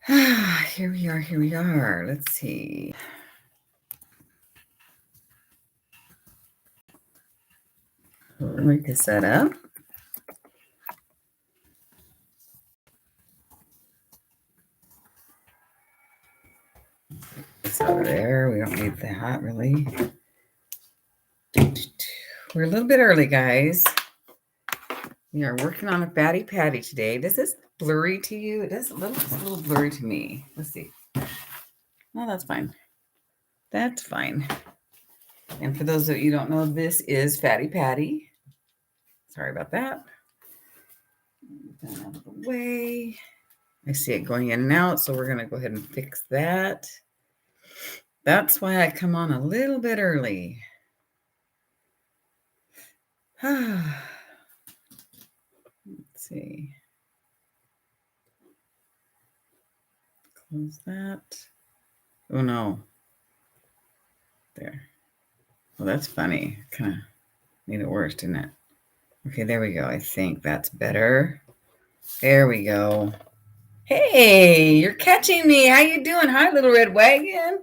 Here we are. Here we are. Let's see. Make this set up. So there, we don't need that really. We're a little bit early, guys. We are working on a fatty patty today. Does this blurry to you? It's a little blurry to me. Let's see. Oh, that's fine. That's fine. And for those of you who don't know, this is Fatty Patty. Sorry about that. Get that out of the way. I see it going in and out, so we're going to go ahead and fix that. That's why I come on a little bit early. Let's see. Close that. Oh, no. There. Well, that's funny. Kind of made it worse, didn't it? Okay, there we go. I think that's better. There we go. Hey, you're catching me. How you doing? Hi, Little Red Wagon.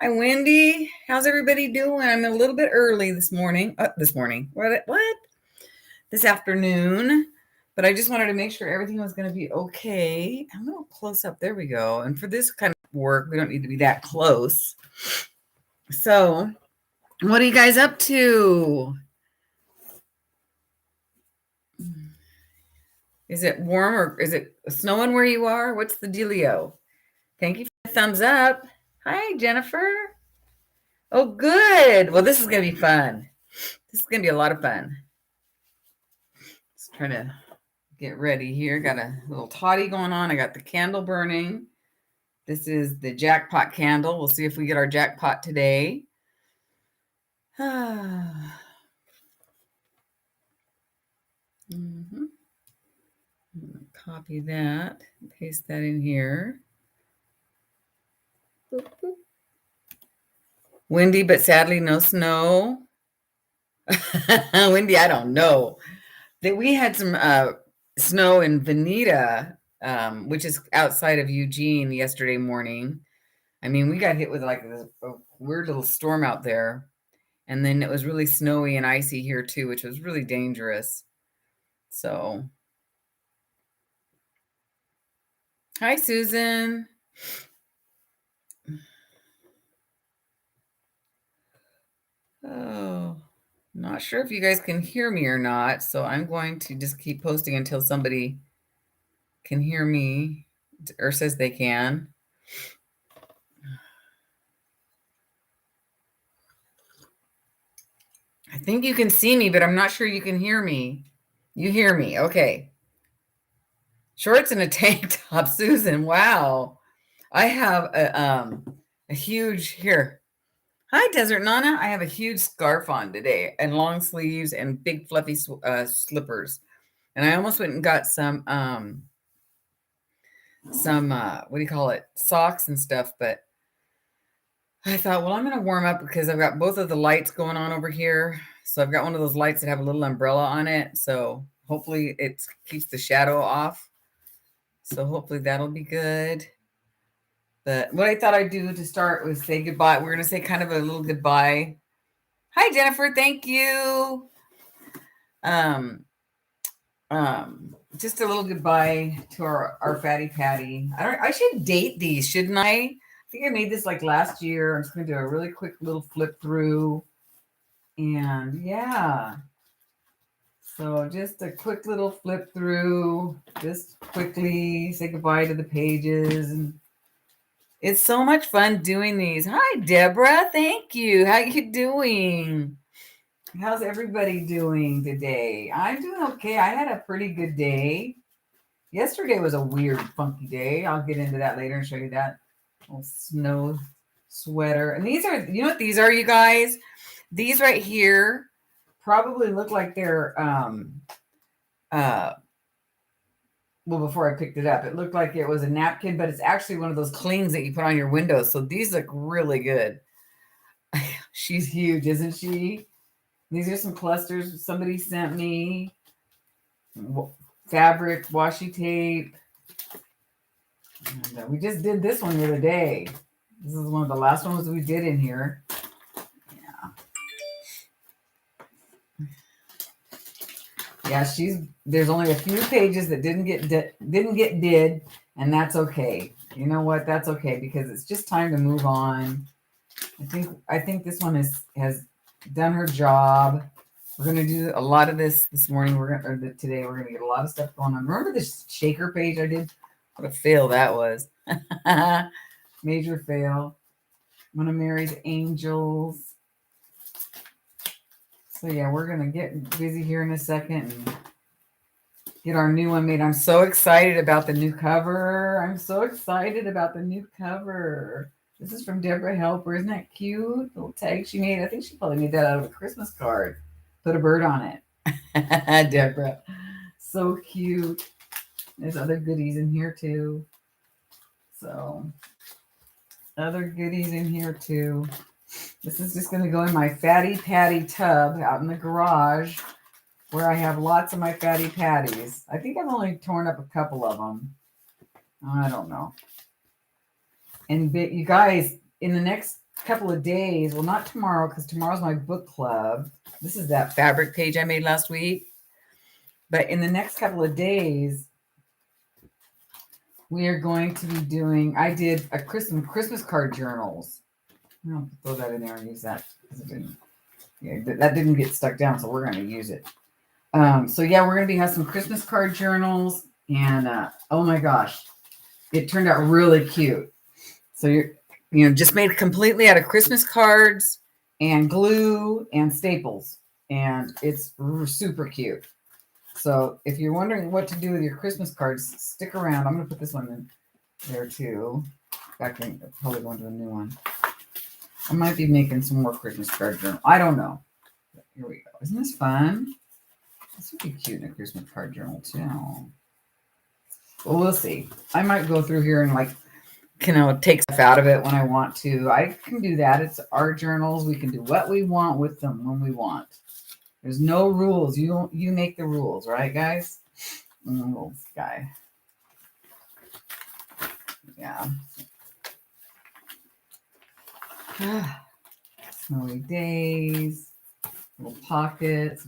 Hi, Wendy. How's everybody doing? I'm a little bit early this morning. What? This afternoon. But I just wanted to make sure everything was going to be okay. I'm a little close up. There we go. And for this kind of work, we don't need to be that close. So, what are you guys up to? Is it warm or is it snowing where you are? What's the dealio? Thank you for the thumbs up. Hi, Jennifer. Oh, good. Well, this is going to be fun. This is going to be a lot of fun. Just trying to get ready here. Got a little toddy going on. I got the candle burning. This is the Jackpot candle. We'll see if we get our jackpot today. Copy that. Paste that in here. Boop, boop. Windy, but sadly no snow. Windy, I don't know. We had some snow in Veneta, which is outside of Eugene, yesterday morning. I mean, we got hit with like a weird little storm out there. And then it was really snowy and icy here too, which was really dangerous. So, hi, Susan. Oh, not sure if you guys can hear me or not. So I'm going to just keep posting until somebody can hear me or says they can. I think you can see me, but I'm not sure you can hear me. You hear me. Okay. Shorts and a tank top, Susan. Wow. I have a huge here. Hi, Desert Nana. I have a huge scarf on today and long sleeves and big fluffy slippers. And I almost went and got some what do you call it? Socks and stuff, but I thought, well, I'm going to warm up because I've got both of the lights going on over here. So I've got one of those lights that have a little umbrella on it. So hopefully it keeps the shadow off. So hopefully that'll be good. But what I thought I'd do to start was say goodbye. We're going to say kind of a little goodbye. Hi, Jennifer. Thank you. Just a little goodbye to our Fatty Patty. I should date these, shouldn't I? I think I made this like last year. I'm just going to do a really quick little flip through. And yeah. So just a quick little flip through. Just quickly say goodbye to the pages. And it's so much fun doing these. Hi, Deborah. Thank you. How you doing? How's everybody doing today? I'm doing okay. I had a pretty good day. Yesterday was a weird, funky day. I'll get into that later and show you that little snow sweater. And these are, you know what these are, you guys? These right here probably look like they're, well, before I picked it up, it looked like it was a napkin, but it's actually one of those clings that you put on your windows. So these look really good. She's huge, isn't she? These are some clusters somebody sent me. Fabric, washi tape. And we just did this one the other day. This is one of the last ones we did in here. Yeah, there's only a few pages that didn't get did, and that's okay. You know what? That's okay because it's just time to move on. I think this one has done her job. We're gonna do a lot of this morning. Today we're gonna get a lot of stuff going on. Remember this shaker page I did? What a fail that was. Major fail. I'm gonna marry the angels. So yeah, we're gonna get busy here in a second and get our new one made. I'm so excited about the new cover. This is from Deborah Helper. Isn't that cute? Little tag she made. I think she probably made that out of a Christmas card. Put a bird on it. Deborah. So cute. There's other goodies in here too. So other goodies in here too. This is just going to go in my Fatty Patty tub out in the garage where I have lots of my Fatty Patties. I think I've only torn up a couple of them. I don't know. And you guys, in the next couple of days, well, not tomorrow because tomorrow's my book club. This is that fabric page I made last week. But in the next couple of days, we are going to be doing, I did a Christmas card journals. I'll throw that in there and use that because that didn't get stuck down, so we're going to use it. So yeah, we're going to have some Christmas card journals, and oh my gosh, it turned out really cute. So you're just made completely out of Christmas cards and glue and staples, and it's super cute. So if you're wondering what to do with your Christmas cards, stick around. I'm going to put this one in there too. Probably going to a new one. I might be making some more Christmas card journal. I don't know. Here we go. Isn't this fun? This would be cute in a Christmas card journal too. Well, we'll see. I might go through here and take stuff out of it when I want to. I can do that. It's our journals. We can do what we want with them when we want. There's no rules. You make the rules, right, guys? Little guy. Yeah. Snowy days, little pockets,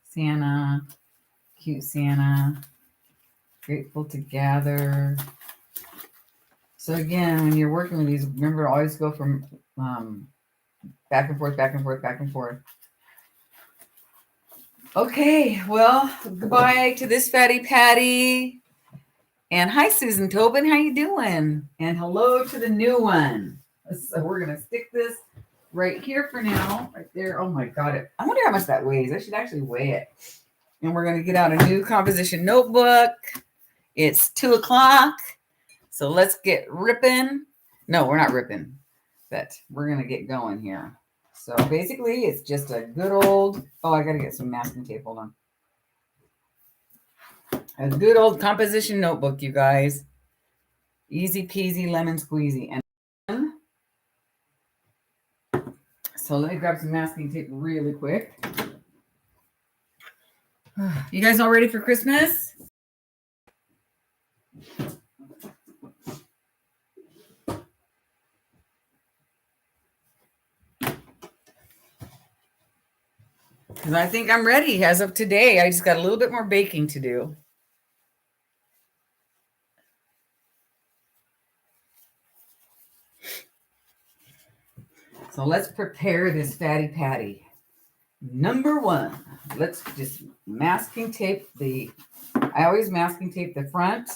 Santa, cute Santa, grateful to gather. So again, when you're working with these, remember always go from back and forth, back and forth, back and forth. Okay, well, goodbye to this Fatty Patty. And hi, Susan Tobin, how you doing? And hello to the new one. So we're going to stick this right here for now, right there. Oh my God. I wonder how much that weighs. I should actually weigh it. And we're going to get out a new composition notebook. It's 2:00. So let's get ripping. No, we're not ripping, but we're going to get going here. So basically it's just a good old, I got to get some masking tape. Hold on. A good old composition notebook, you guys. Easy peasy, lemon squeezy. And so let me grab some masking tape really quick. You guys all ready for Christmas? Because I think I'm ready as of today. I just got a little bit more baking to do. So let's prepare this Fatty Patty. Number one, let's just masking tape I always masking tape the front,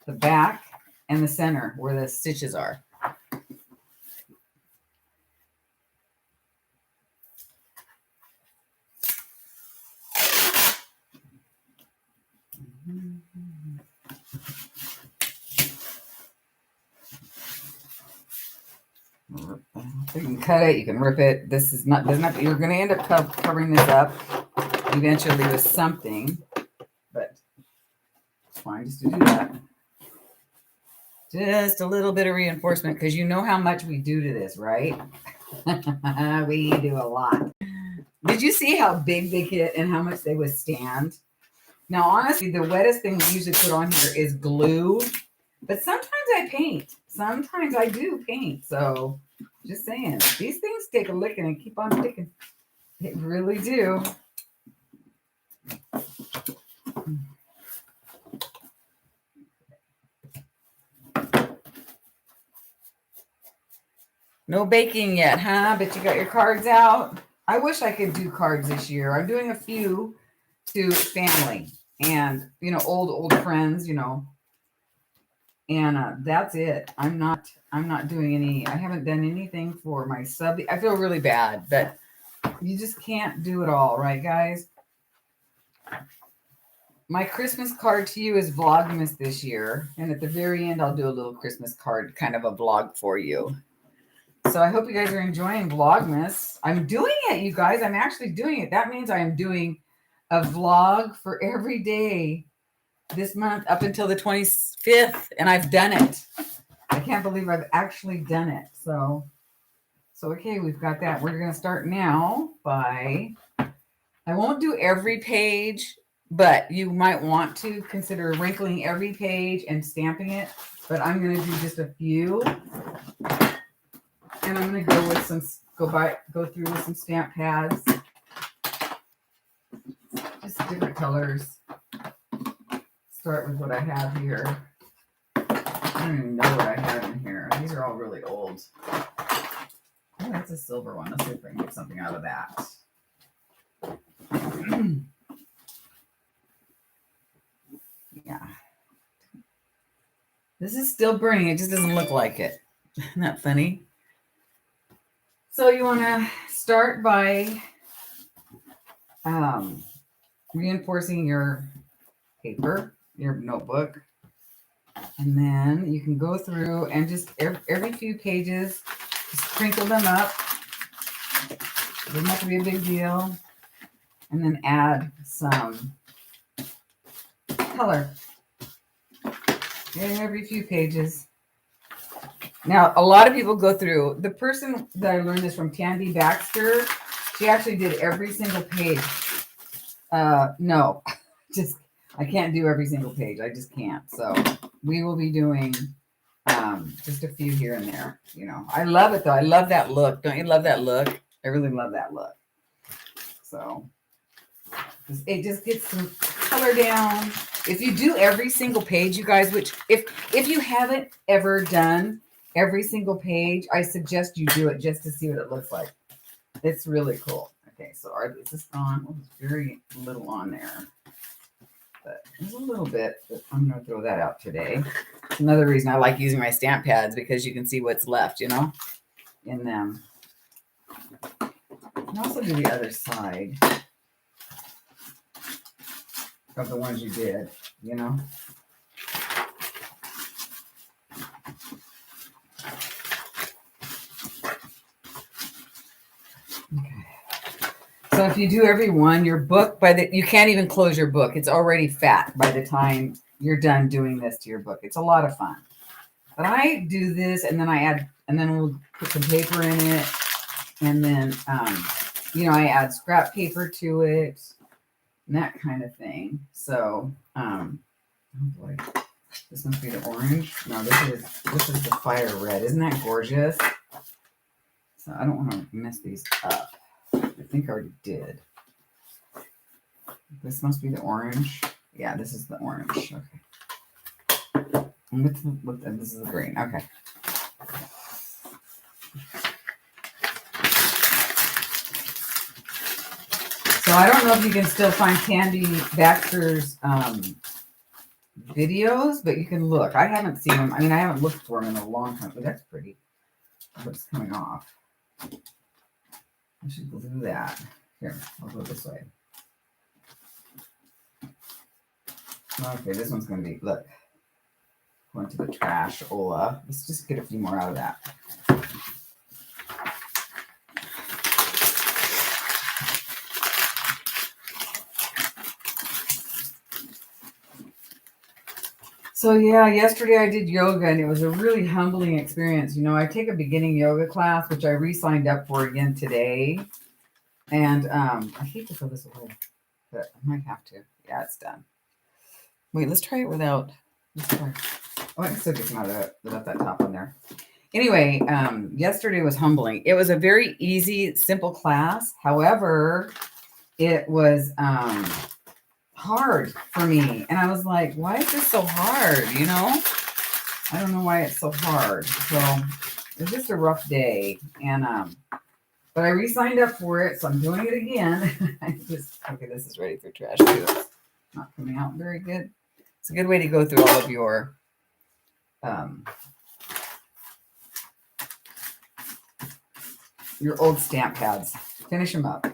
the back, and the center where the stitches are. You can cut it, you can rip it. This is not, you're going to end up covering this up eventually with something, but it's fine just to do that. Just a little bit of reinforcement because you know how much we do to this, right? We do a lot. Did you see how big they get and how much they withstand? Now, honestly, the wettest thing we usually put on here is glue. But sometimes I paint. Sometimes I do paint. So just saying, these things take a licking and keep on sticking. They really do. No baking yet, huh? But you got your cards out. I wish I could do cards this year. I'm doing a few to family and, old friends, and that's it. I'm not doing any. I haven't done anything for my sub. I feel really bad, but you just can't do it all, right, guys? My Christmas card to you is Vlogmas this year, and at the very end, I'll do a little Christmas card, kind of a vlog for you. So I hope you guys are enjoying Vlogmas. I'm doing it, you guys. I'm actually doing it. That means I am doing a vlog for every day this month up until the 25th, and I've done it. I can't believe I've actually done it. So okay, we've got that. We're going to start now by, I won't do every page, but you might want to consider wrinkling every page and stamping it. But I'm going to do just a few. And I'm going to go with go through with some stamp pads. Just different colors. Start with what I have here. I don't even know what I have in here. These are all really old. Oh, that's a silver one. Let's see if I can get something out of that. Yeah. This is still burning. It just doesn't look like it. Isn't that funny? So you want to start by reinforcing your paper, your notebook. And then you can go through and just every few pages, just sprinkle them up. Doesn't have to be a big deal. And then add some color. Every few pages. Now, a lot of people go through. The person that I learned this from, Tandy Baxter, she actually did every single page. No, I can't do every single page. I just can't. So we will be doing just a few here and there. I love it though. I love that look. Don't you love that look? I really love that look. So it just gets some color down. If you do every single page, you guys, which if you haven't ever done every single page, I suggest you do it just to see what it looks like. It's really cool. Okay, so is this on? Well, there's very little on there. But there's a little bit, but I'm going to throw that out today. It's another reason I like using my stamp pads, because you can see what's left, in them. You can also do the other side of the ones you did, Okay. So if you do every one, your book, you can't even close your book. It's already fat by the time you're done doing this to your book. It's a lot of fun. But I do this, and then and then we'll put some paper in it. And then, I add scrap paper to it and that kind of thing. So, oh boy, this must be the orange. No, this is the fire red. Isn't that gorgeous? So I don't want to mess these up. I think I already did. This must be the orange. Yeah, this is the orange. Okay. And this is the green. Okay. So I don't know if you can still find Tandy Baxter's videos, but you can look. I haven't seen them. I mean, I haven't looked for them in a long time, but that's pretty. What's coming off? I should glue that. Here, I'll go this way. Okay, this one's going to be, look, going to the trash, Ola. Let's just get a few more out of that. So yeah, yesterday I did yoga, and it was a really humbling experience. I take a beginning yoga class, which I re-signed up for again today. And I hate to throw this away, but I might have to. Yeah, it's done. Wait, let's try it without. Let's try. Oh, I can still get some out of it without that top on there. Anyway, yesterday was humbling. It was a very easy, simple class. However, it was hard for me. And I was like, why is this so hard? You know, I don't know why it's so hard. So it was just a rough day. And, but I re-signed up for it. So I'm doing it again. Okay, this is ready for trash too. It's not coming out very good. It's a good way to go through all of your, old stamp pads. Finish them up.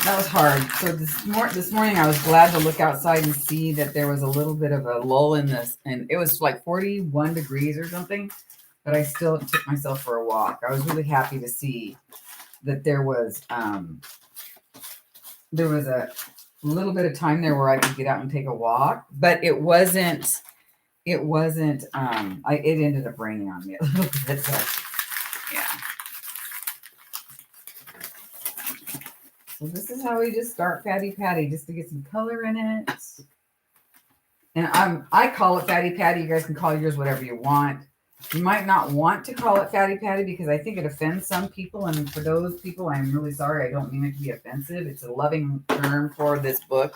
That was hard. So this morning I was glad to look outside and see that there was a little bit of a lull in this, and it was like 41 degrees or something, but I still took myself for a walk. I was really happy to see that there was a little bit of time there where I could get out and take a walk, but it wasn't, it ended up raining on me a little bit. So, yeah. So this is how we just start Fatty Patty, just to get some color in it. And I call it Fatty Patty. You guys can call yours whatever you want. You might not want to call it Fatty Patty because I think it offends some people. And for those people, I'm really sorry. I don't mean it to be offensive. It's a loving term for this book.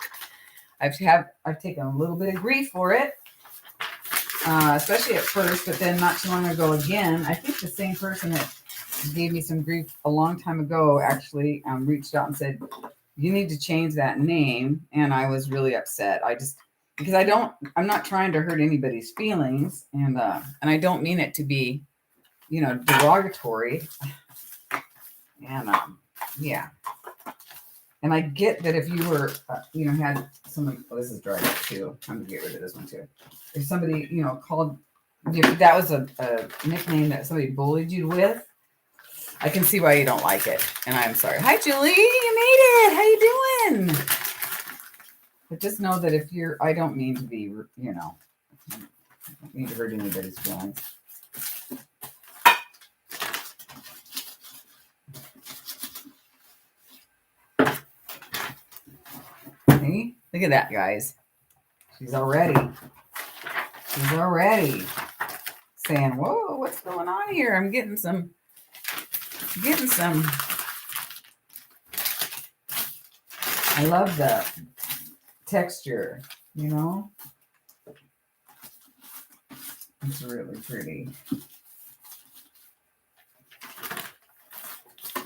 I've taken a little bit of grief for it, especially at first, but then not too long ago again. I think the same person that gave me some grief a long time ago actually reached out and said, you need to change that name. And I was really upset. Because I'm not trying to hurt anybody's feelings, and I don't mean it to be, derogatory. And yeah. And I get that if you were, had someone, this is dried up too. I'm gonna get rid of this one too. If somebody, called, if that was a nickname that somebody bullied you with, I can see why you don't like it. And I'm sorry. Hi, Julie. You made it. How you doing? But just know that I don't mean to be, I don't mean to hurt anybody's feelings. See? Look at that, guys. She's already saying, whoa, what's going on here? I'm getting some. I love the texture, It's really pretty.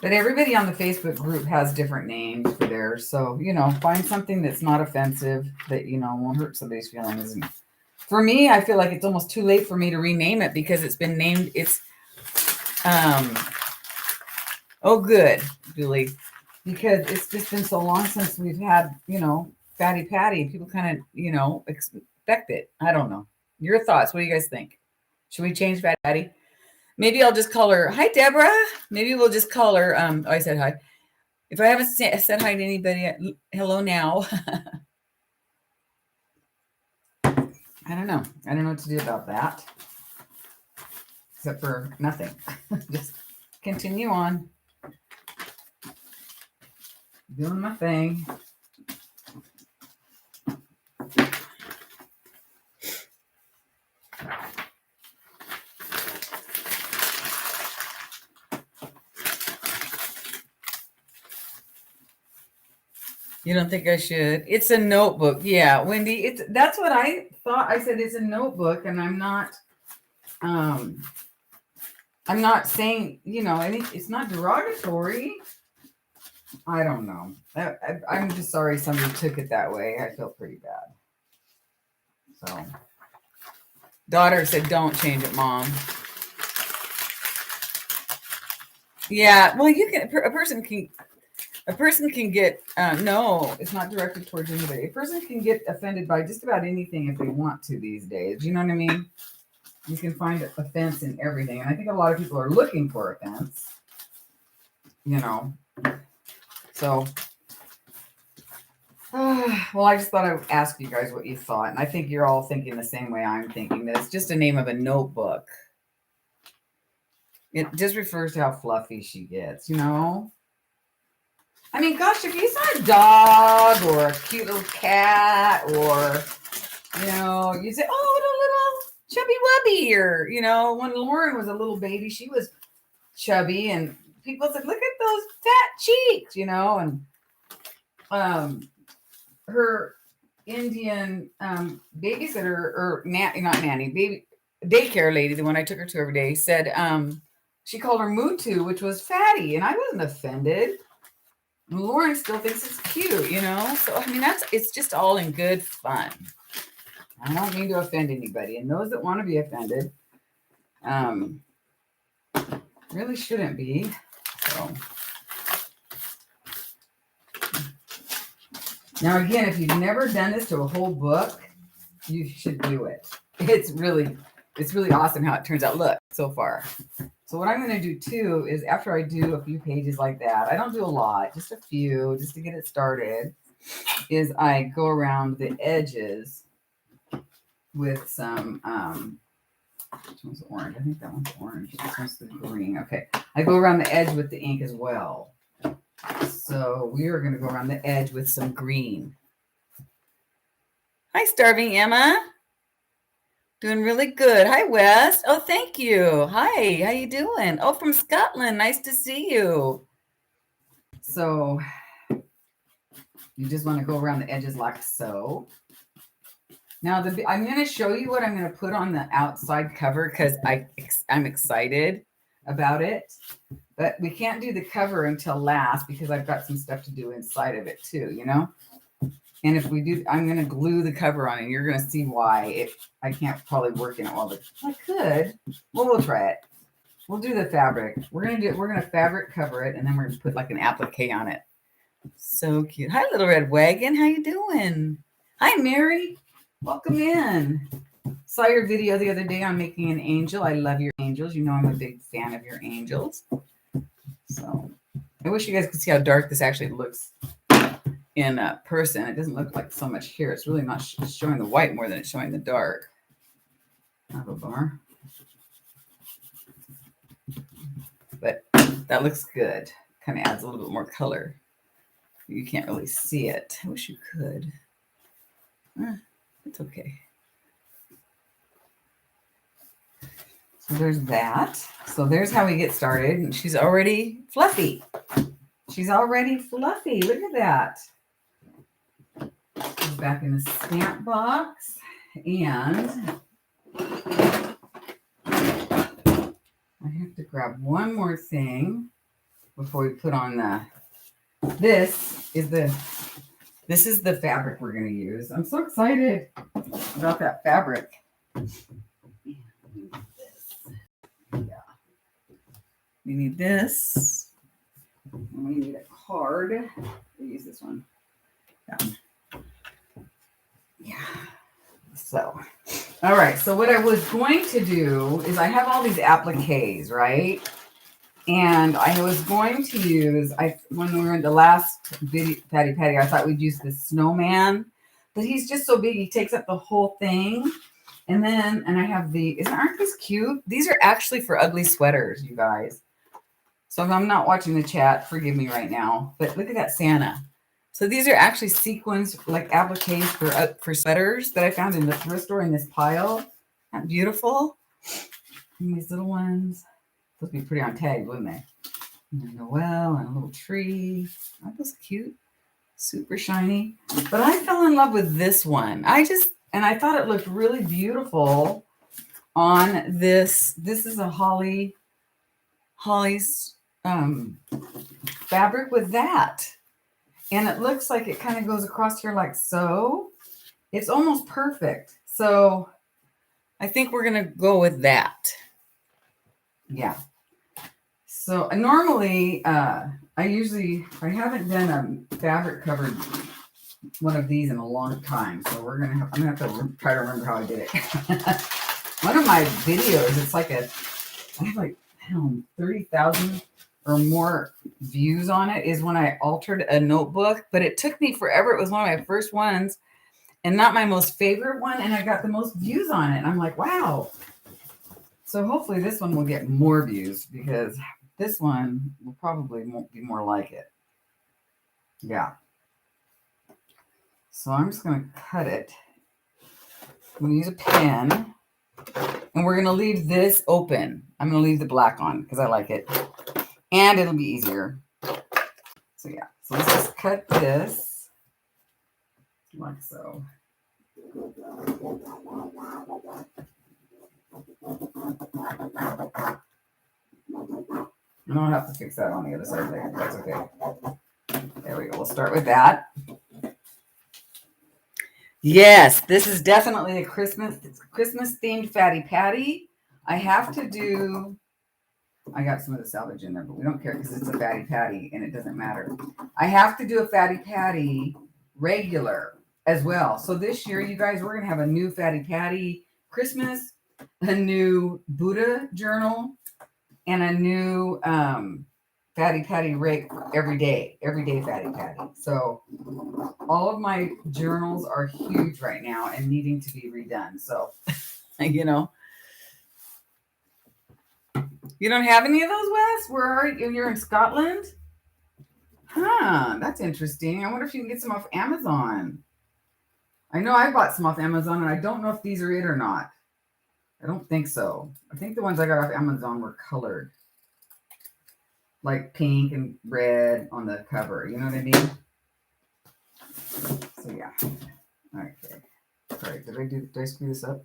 But everybody on the Facebook group has different names for theirs. So, find something that's not offensive, that, won't hurt somebody's feelings. And for me, I feel like it's almost too late for me to rename it because it's been named. It's, oh, good, Julie. Because it's just been so long since we've had, Fatty Patty. People kind of, expect it. I don't know. Your thoughts. What do you guys think? Should we change Fatty Patty? Maybe I'll just call her, hi, Deborah. Maybe we'll just call her, I said hi. If I haven't said hi to anybody, hello now. I don't know. I don't know what to do about that. Except for nothing. Just continue on. Doing my thing. You don't think I should? It's a notebook. Yeah, Wendy, that's what I thought. I said it's a notebook, and I'm not saying, it's not derogatory. I don't know. I'm just sorry somebody took it that way. I feel pretty bad. So, daughter said, don't change it, Mom. Yeah, well, a person can get, no, it's not directed towards anybody. A person can get offended by just about anything if they want to these days. You know what I mean? You can find offense in everything. And I think a lot of people are looking for offense, So, well, I just thought I would ask you guys what you thought. And I think you're all thinking the same way I'm thinking, that it's just a name of a notebook. It just refers to how fluffy she gets, I mean, gosh, if you saw a dog or a cute little cat or, you say, oh, what a little chubby wubby. Or, when Lauren was a little baby, she was chubby and people said, look at those fat cheeks, and her Indian babysitter or not nanny, baby daycare lady, the one I took her to every day, said she called her Mutu, which was fatty, and I wasn't offended. And Lauren still thinks it's cute, So I mean, it's just all in good fun. I don't mean to offend anybody, and those that want to be offended, really shouldn't be. So now again, if you've never done this to a whole book, you should do it. It's really awesome how it turns out. Look, so far. So what I'm going to do too is after I do a few pages like that, I don't do a lot, just a few, just to get it started, is I go around the edges with some, which one's orange? I think that one's orange. This one's the green. Okay. I go around the edge with the ink as well. So we are going to go around the edge with some green. Hi, Starving Emma. Doing really good. Hi, Wes. Oh, thank you. Hi, how you doing? Oh, from Scotland. Nice to see you. So you just want to go around the edges like so. Now, I'm going to show you what I'm going to put on the outside cover because I'm excited about it. But we can't do the cover until last because I've got some stuff to do inside of it too, And if we do, I'm going to glue the cover on it. And you're going to see why. I can't probably work in it all I could. Well, we'll try it. We'll do the fabric. We're going to fabric cover it, and then we're going to put like an applique on it. So cute. Hi, Little Red Wagon. How you doing? Hi, Mary. Welcome in. Saw your video the other day on making an angel. I love your angels. I'm a big fan of your angels. So I wish you guys could see how dark this actually looks in person. It doesn't look like so much here. It's really not showing the white more than it's showing the dark. Not a bummer. But that looks good. Kind of adds a little bit more color. You can't really see it. I wish you could. It's okay. So there's that. So there's how we get started. And she's already fluffy. She's already fluffy. Look at that. She's back in the stamp box. And I have to grab one more thing before we put on this is the fabric we're going to use. I'm so excited about that fabric. We need this. And we need a card. We'll use this one. Yeah. So, all right. So what I was going to do is I have all these appliques, right? And I was going to use, when we were in the last video, Patty, I thought we'd use the snowman, but he's just so big, he takes up the whole thing. And I have aren't these cute? These are actually for ugly sweaters, you guys. So if I'm not watching the chat, forgive me right now, but look at that Santa. So these are actually sequins, like appliques for sweaters that I found in the thrift store in this pile. Isn't that beautiful? And these little ones. Those would be pretty on tag, wouldn't they? And a Noel and a little tree. Aren't those cute? Super shiny. But I fell in love with this one. I thought it looked really beautiful on this. This is a Holly's fabric with that. And it looks like it kind of goes across here like so. It's almost perfect. So I think we're going to go with that. Yeah. So normally, I haven't done a fabric covered one of these in a long time. So I'm going to have to try to remember how I did it. One of my videos, it's like I have like 30,000 or more views on it, is when I altered a notebook, but it took me forever. It was one of my first ones and not my most favorite one. And I got the most views on it. And I'm like, wow. So hopefully this one will get more views because this one will probably won't be more like it. Yeah. So I'm just going to cut it. I'm going to use a pen. And we're going to leave this open. I'm going to leave the black on because I like it. And it'll be easier. So yeah. So let's just cut this. Like so. I don't have to fix that on the other side there. That's okay. There we go. We'll start with that. Yes, this is definitely a Christmas themed Fatty Patty. I have to do, I got some of the salvage in there, but we don't care because it's a Fatty Patty and it doesn't matter. I have to do a Fatty Patty regular as well. So this year, you guys, we're going to have a new Fatty Patty Christmas, a new Buddha journal, and a new Fatty Patty every day Fatty Patty. So all of my journals are huge right now and needing to be redone. So, you know, you don't have any of those, Wes? Where are you? You're in Scotland? Huh, that's interesting. I wonder if you can get some off Amazon. I know I bought some off Amazon and I don't know if these are it or not. I don't think so. I think the ones I got off Amazon were colored. Like pink and red on the cover. You know what I mean? So yeah. Okay. Sorry, did I screw this up?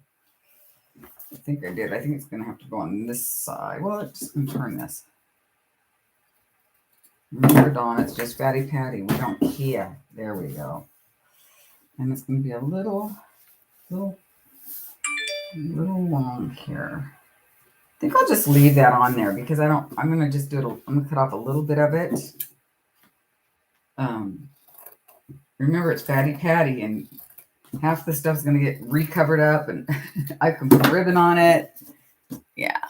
I think I did. I think it's gonna have to go on this side. Well, it's just gonna turn this. Remember, Dawn, it's just Fatty Patty. We don't care. There we go. And it's gonna be a little long here. I think I'll just leave that on there because I'm gonna just do it. I'm gonna cut off a little bit of it. Remember, it's Fatty Patty, and half the stuff's gonna get recovered up, and I can put ribbon on it. Yeah.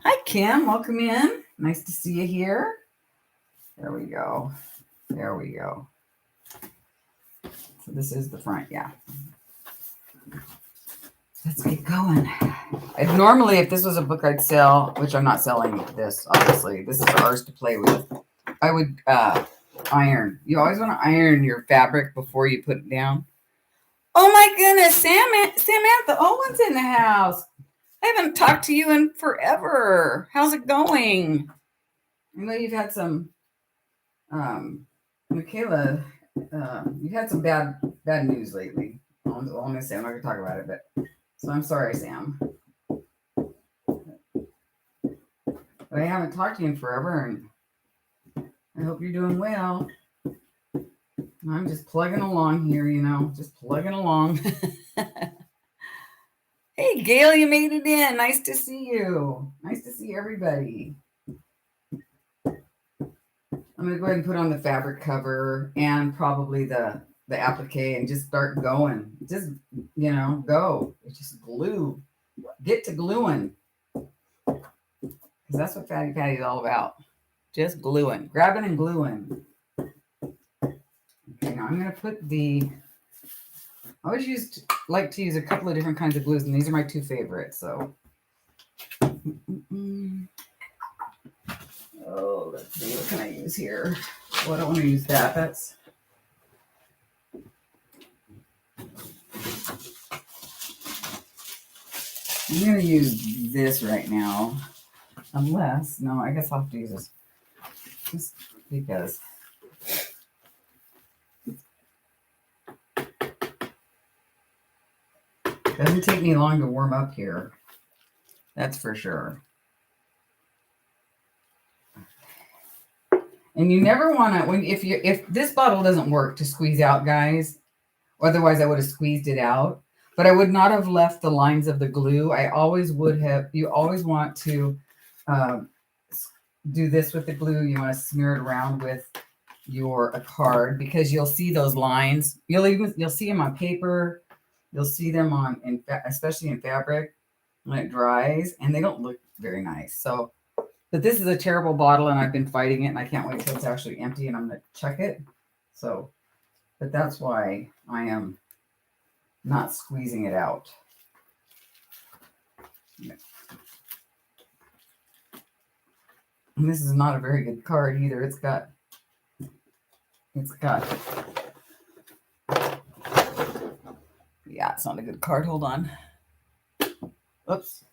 Hi, Kim. Welcome in. Nice to see you here. There we go. There we go. So this is the front. Yeah. Let's get going. Normally, if this was a book I'd sell, which I'm not selling this, obviously. This is ours to play with. I would iron. You always want to iron your fabric before you put it down. Oh my goodness, Samantha Owen's in the house. I haven't talked to you in forever. How's it going? I know you've had some, Michaela, you've had some bad news lately. I'm going to say, I'm not going to talk about it, but so I'm sorry, Sam. But I haven't talked to you in forever, and I hope you're doing well. I'm just plugging along here, just plugging along. Hey, Gail, you made it in. Nice to see you. Nice to see everybody. I'm going to go ahead and put on the fabric cover and probably the applique and just start going. Just, go. It's just glue. Get to gluing. Because that's what Fatty Patty is all about. Just gluing. Grabbing and gluing. Okay, now I'm going to put I always like to use a couple of different kinds of glues, and these are my two favorites. So, oh, let's see, what can I use here? Well, I don't want to use that. I'm going to use this right now, unless, no, I guess I'll have to use this, just because. Doesn't take me long to warm up here. That's for sure. And you never want to, if this bottle doesn't work to squeeze out, guys, otherwise I would have squeezed it out, but I would not have left the lines of the glue. I always would have. You always want to do this with the glue. You want to smear it around with a card because you'll see those lines. You'll see them on paper. You'll see them especially in fabric when it dries, and they don't look very nice. So, but this is a terrible bottle, and I've been fighting it, and I can't wait till it's actually empty, and I'm going to check it. So, but that's why I am not squeezing it out. And this is not a very good card either. It's got It's got, yeah, it's not a good card. Hold on. Oops.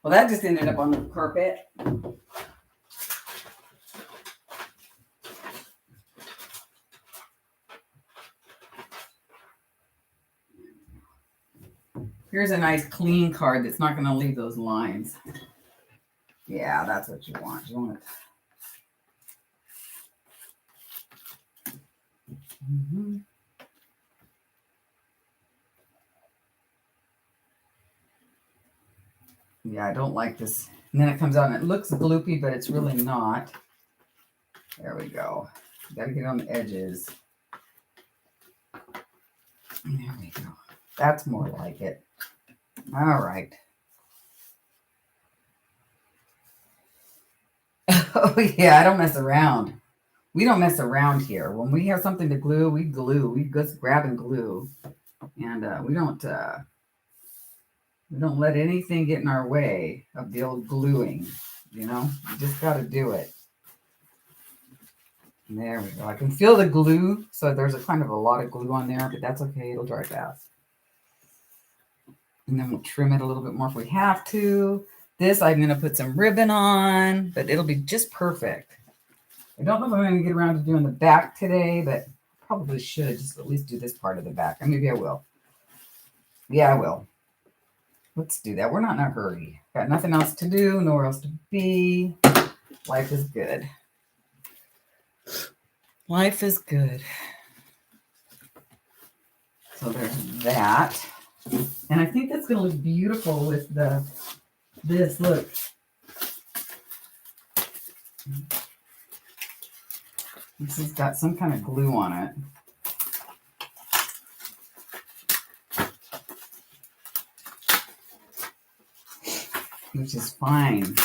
Well, that just ended up on the carpet. Here's a nice clean card that's not going to leave those lines. Yeah, that's what you want. You want it. Mm-hmm. Yeah, I don't like this. And then it comes out and it looks gloopy, but it's really not. There we go. Got to get on the edges. There we go. That's more like it. All right. Oh, yeah, I don't mess around. We don't mess around here. When we have something to glue, we glue. We just grab and glue. And we don't let anything get in our way of the old gluing. You know, you just got to do it. And there we go. I can feel the glue. So there's a kind of a lot of glue on there, but that's okay. It'll dry fast. And then we'll trim it a little bit more if we have to. This, I'm going to put some ribbon on, but it'll be just perfect. I don't know if I'm going to get around to doing the back today, but probably should just at least do this part of the back. Or maybe I will. Yeah, I will. Let's do that. We're not in a hurry. Got nothing else to do, nowhere else to be. Life is good. Life is good. So there's that. And I think that's going to look beautiful with this. Look. This has got some kind of glue on it. Which is fine.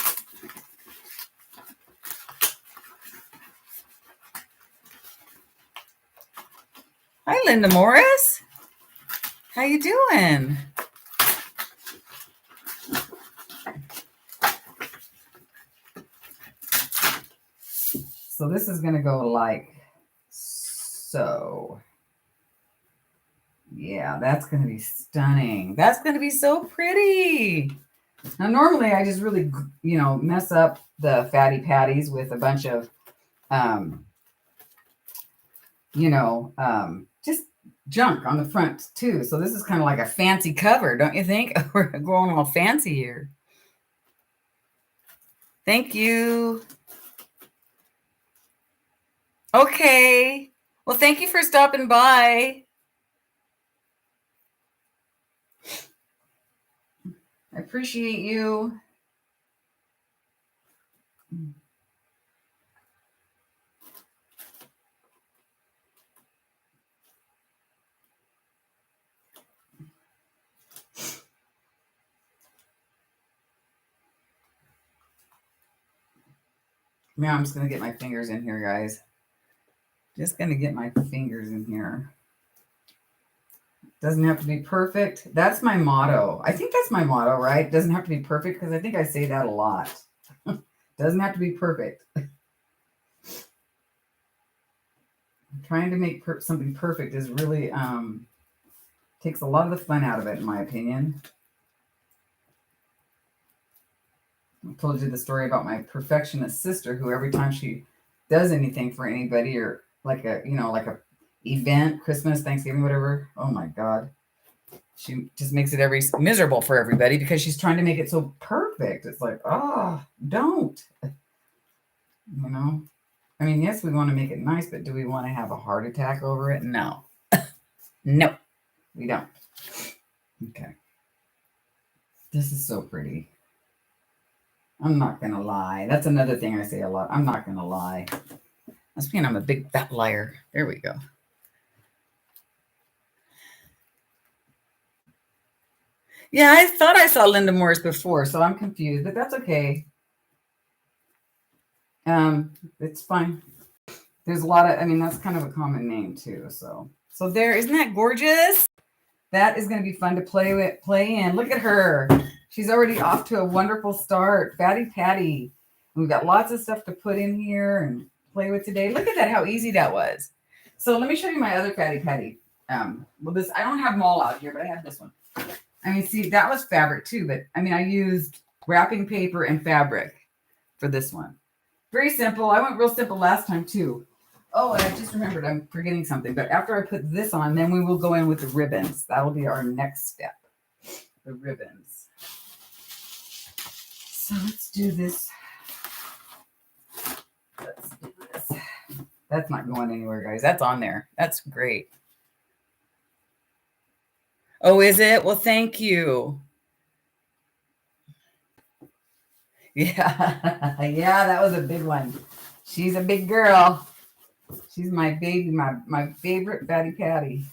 Hi, Linda Morris. How you doing? So this is going to go like so. Yeah, that's going to be stunning. That's going to be so pretty. Now, normally I just really, mess up the fatty patties with a bunch of, just junk on the front too. So this is kind of like a fancy cover, don't you think? We're going all fancy here. Thank you. Okay. Well, thank you for stopping by. I appreciate you. Now I'm just going to get my fingers in here, guys. Just going to get my fingers in here. Doesn't have to be perfect. That's my motto. I think that's my motto, right? Doesn't have to be perfect, because I think I say that a lot. Doesn't have to be perfect. Trying to make something perfect is really takes a lot of the fun out of it, in my opinion. I told you the story about my perfectionist sister, who every time she does anything for anybody, or like a event, Christmas, Thanksgiving, whatever, oh my God, she just makes it miserable for everybody because she's trying to make it so perfect. It's like, don't. I mean, yes, we want to make it nice, but do we want to have a heart attack over it? No. No, we don't. Okay. This is so pretty. I'm not going to lie. That's another thing I say a lot. I'm not going to lie. Must mean I'm a big fat liar. There we go. Yeah, I thought I saw Linda Morris before, so I'm confused, but that's okay. It's fine. There's a lot of, that's kind of a common name too. So there, isn't that gorgeous? That is going to be fun to play in. Look at her. She's already off to a wonderful start. Fatty Patty. And we've got lots of stuff to put in here, and play with today. Look at that, how easy that was. So let me show you my other fatty patty. Well, this, I don't have them all out here, but I have this one. I mean, see, that was fabric too, but I mean, I used wrapping paper and fabric for this one. Very simple. I went real simple last time too. Oh, and I just remembered, I'm forgetting something, but after I put this on, then we will go in with the ribbons. That'll be our next step, the ribbons. So let's do this. Let's do this. That's not going anywhere, guys. That's on there. That's great. Oh, is it? Well, thank you. Yeah, yeah, that was a big one. She's a big girl. She's my baby, my favorite fatty patty.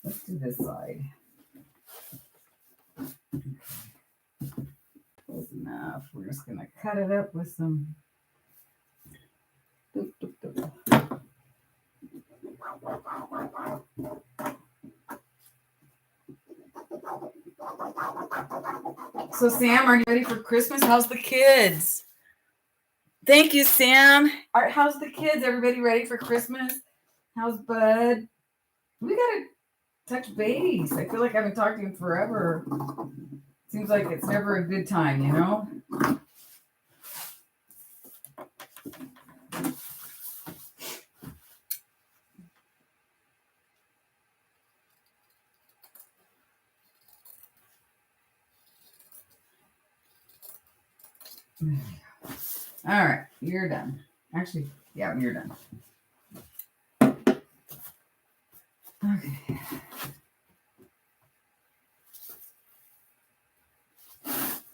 Let's do this side. Close enough. We're just gonna cut it up with some. Doop, doop, doop. So Sam, are you ready for Christmas? How's the kids? Thank you, Sam. All right, how's the kids? Everybody ready for Christmas? How's Bud? We gotta touch base. I feel like I've been talking to him forever. Seems like it's never a good time, you know? All right, you're done. Actually, yeah, you're done. Okay.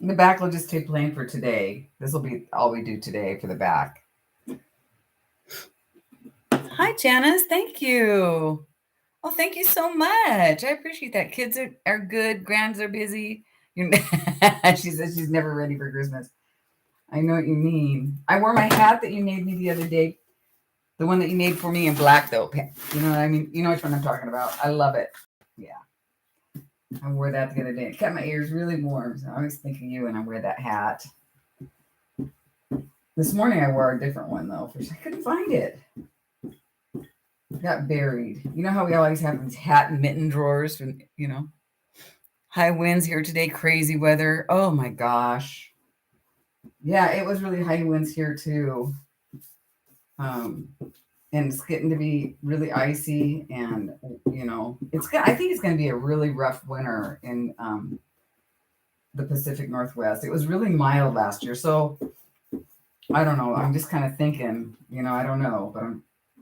The back will just stay plain for today. This will be all we do today for the back. Hi, Janice. Thank you. Oh, thank you so much. I appreciate that. Kids are good. Grands are busy. She says she's never ready for Christmas. I know what you mean. I wore my hat that you made me the other day. The one that you made for me in black, though. You know what I mean? You know which one I'm talking about. I love it. Yeah. I wore that the other day. It kept my ears really warm. So I always think of you when I wear that hat. This morning I wore a different one, though. I couldn't find it. It got buried. You know how we always have these hat and mitten drawers? From, you know. High winds here today. Crazy weather. Oh, my gosh. Yeah, it was really high winds here, too. And it's getting to be really icy, and you know, I think it's going to be a really rough winter in the Pacific Northwest. It was really mild last year, so I don't know. I'm just kind of thinking, you know, I don't know, but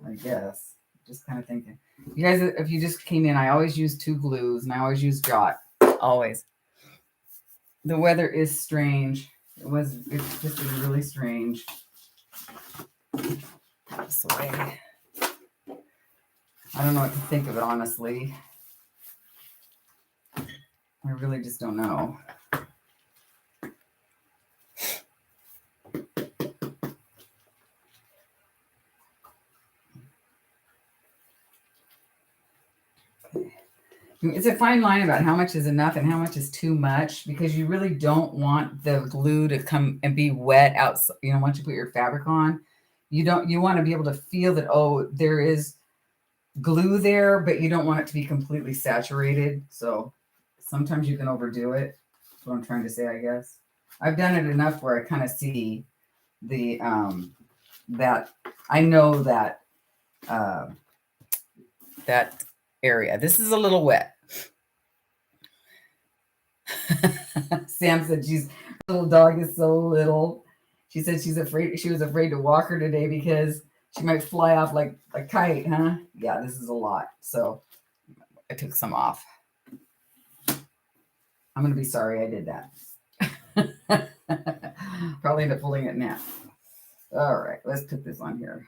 I guess just kind of thinking. You guys, if you just came in, I always use 2 glues, and I always use Jot. Always. The weather is strange. It's just really strange. This way. I don't know what to think of it, honestly. I really just don't know. It's a fine line about how much is enough and how much is too much, because you really don't want the glue to come and be wet out. You know, once you put your fabric on, you want to be able to feel that, oh, there is glue there, but you don't want it to be completely saturated. So sometimes you can overdo it. That's what I'm trying to say, I guess. I've done it enough where I kind of see the that I know that that area. This is a little wet. Sam said little dog is so little. She said she was afraid to walk her today because she might fly off like a kite, huh? Yeah, this is a lot. So I took some off. I'm going to be sorry I did that. Probably end up pulling it now. All right, let's put this on here.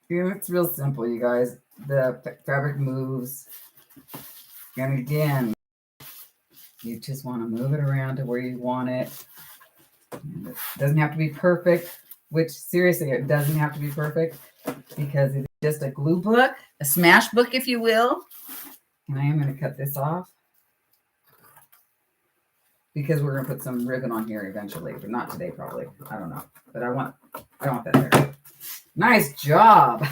Yeah, it's real simple, you guys. The fabric moves. And again, you just want to move it around to where you want it. And it doesn't have to be perfect, which seriously, it doesn't have to be perfect because it's just a glue book, a smash book, if you will. And I am going to cut this off because we're gonna put some ribbon on here eventually, but not today probably. I don't know, but I want that there. Nice job.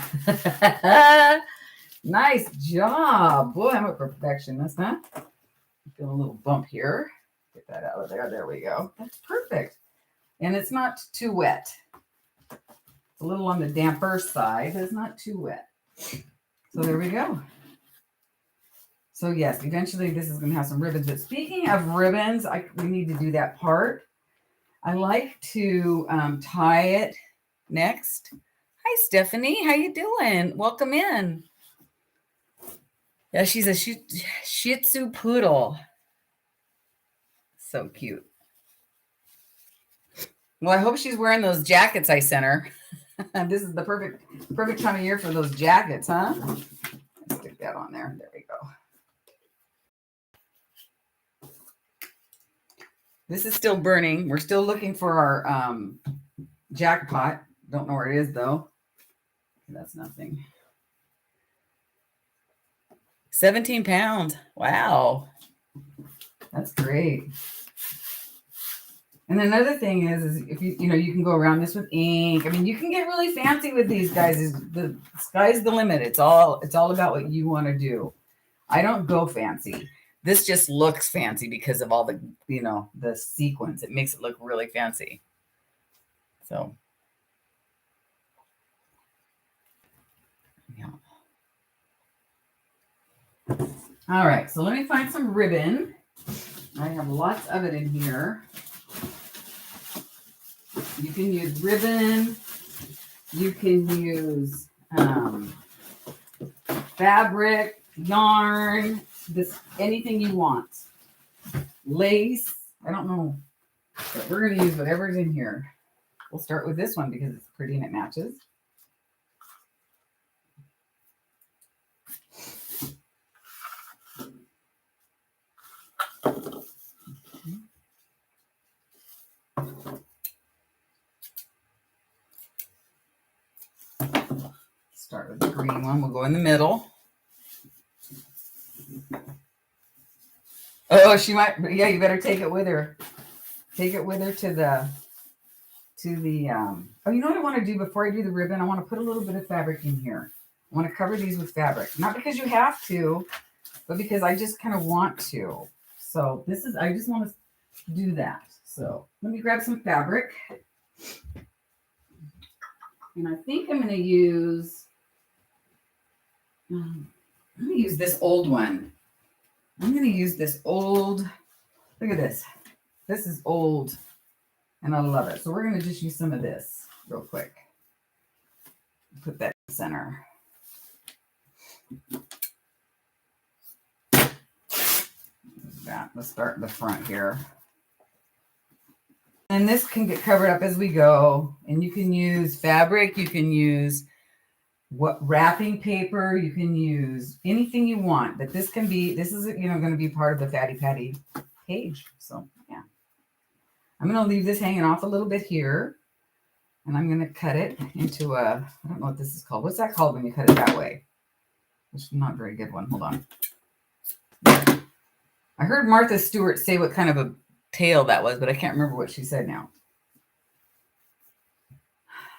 Nice job. Boy, I'm a perfectionist, huh? Feel a little bump here. Get that out of there. There we go. That's perfect. And it's not too wet. It's a little on the damper side, but it's not too wet. So there we go. So yes, eventually this is going to have some ribbons. But speaking of ribbons, we need to do that part. I like to tie it next. Hi, Stephanie. How you doing? Welcome in. Yeah, she's a Shih Tzu poodle. So cute. Well, I hope she's wearing those jackets I sent her. This is the perfect time of year for those jackets, huh? Let's stick that on there. There we go. This is still burning. We're still looking for our jackpot. Don't know where it is though. That's nothing. 17 pounds. Wow. That's great. And another thing is if you can go around this with ink. I mean, you can get really fancy with these guys. The sky's the limit. It's all about what you want to do. I don't go fancy. This just looks fancy because of all the, the sequins. It makes it look really fancy. So, yeah. All right. So let me find some ribbon. I have lots of it in here. You can use ribbon. You can use fabric, yarn, anything you want. Lace. I don't know. But we're going to use whatever's in here. We'll start with this one because it's pretty and it matches. Start with the green one. We'll go in the middle. Oh, she might. Yeah, you better take it with her. Take it with her to the. Oh, you know what I want to do before I do the ribbon? I want to put a little bit of fabric in here. I want to cover these with fabric, not because you have to, but because I just kind of want to. So I just want to do that. So let me grab some fabric, and I think I'm going to use. I'm going to use this old one. I'm going to use this old, look at this. This is old and I love it. So we're going to just use some of this real quick. Put that in the center. Let's start in the front here. And this can get covered up as we go. And you can use fabric. You can use wrapping paper. You can use anything you want. But this is going to be part of the Fatty Patty page. So yeah, I'm going to leave this hanging off a little bit here, and I'm going to cut it into I don't know what this is called. What's that called when you cut it that way? Which is not a very good one. Hold on. I heard Martha Stewart say what kind of a tail that was, but I can't remember what she said now.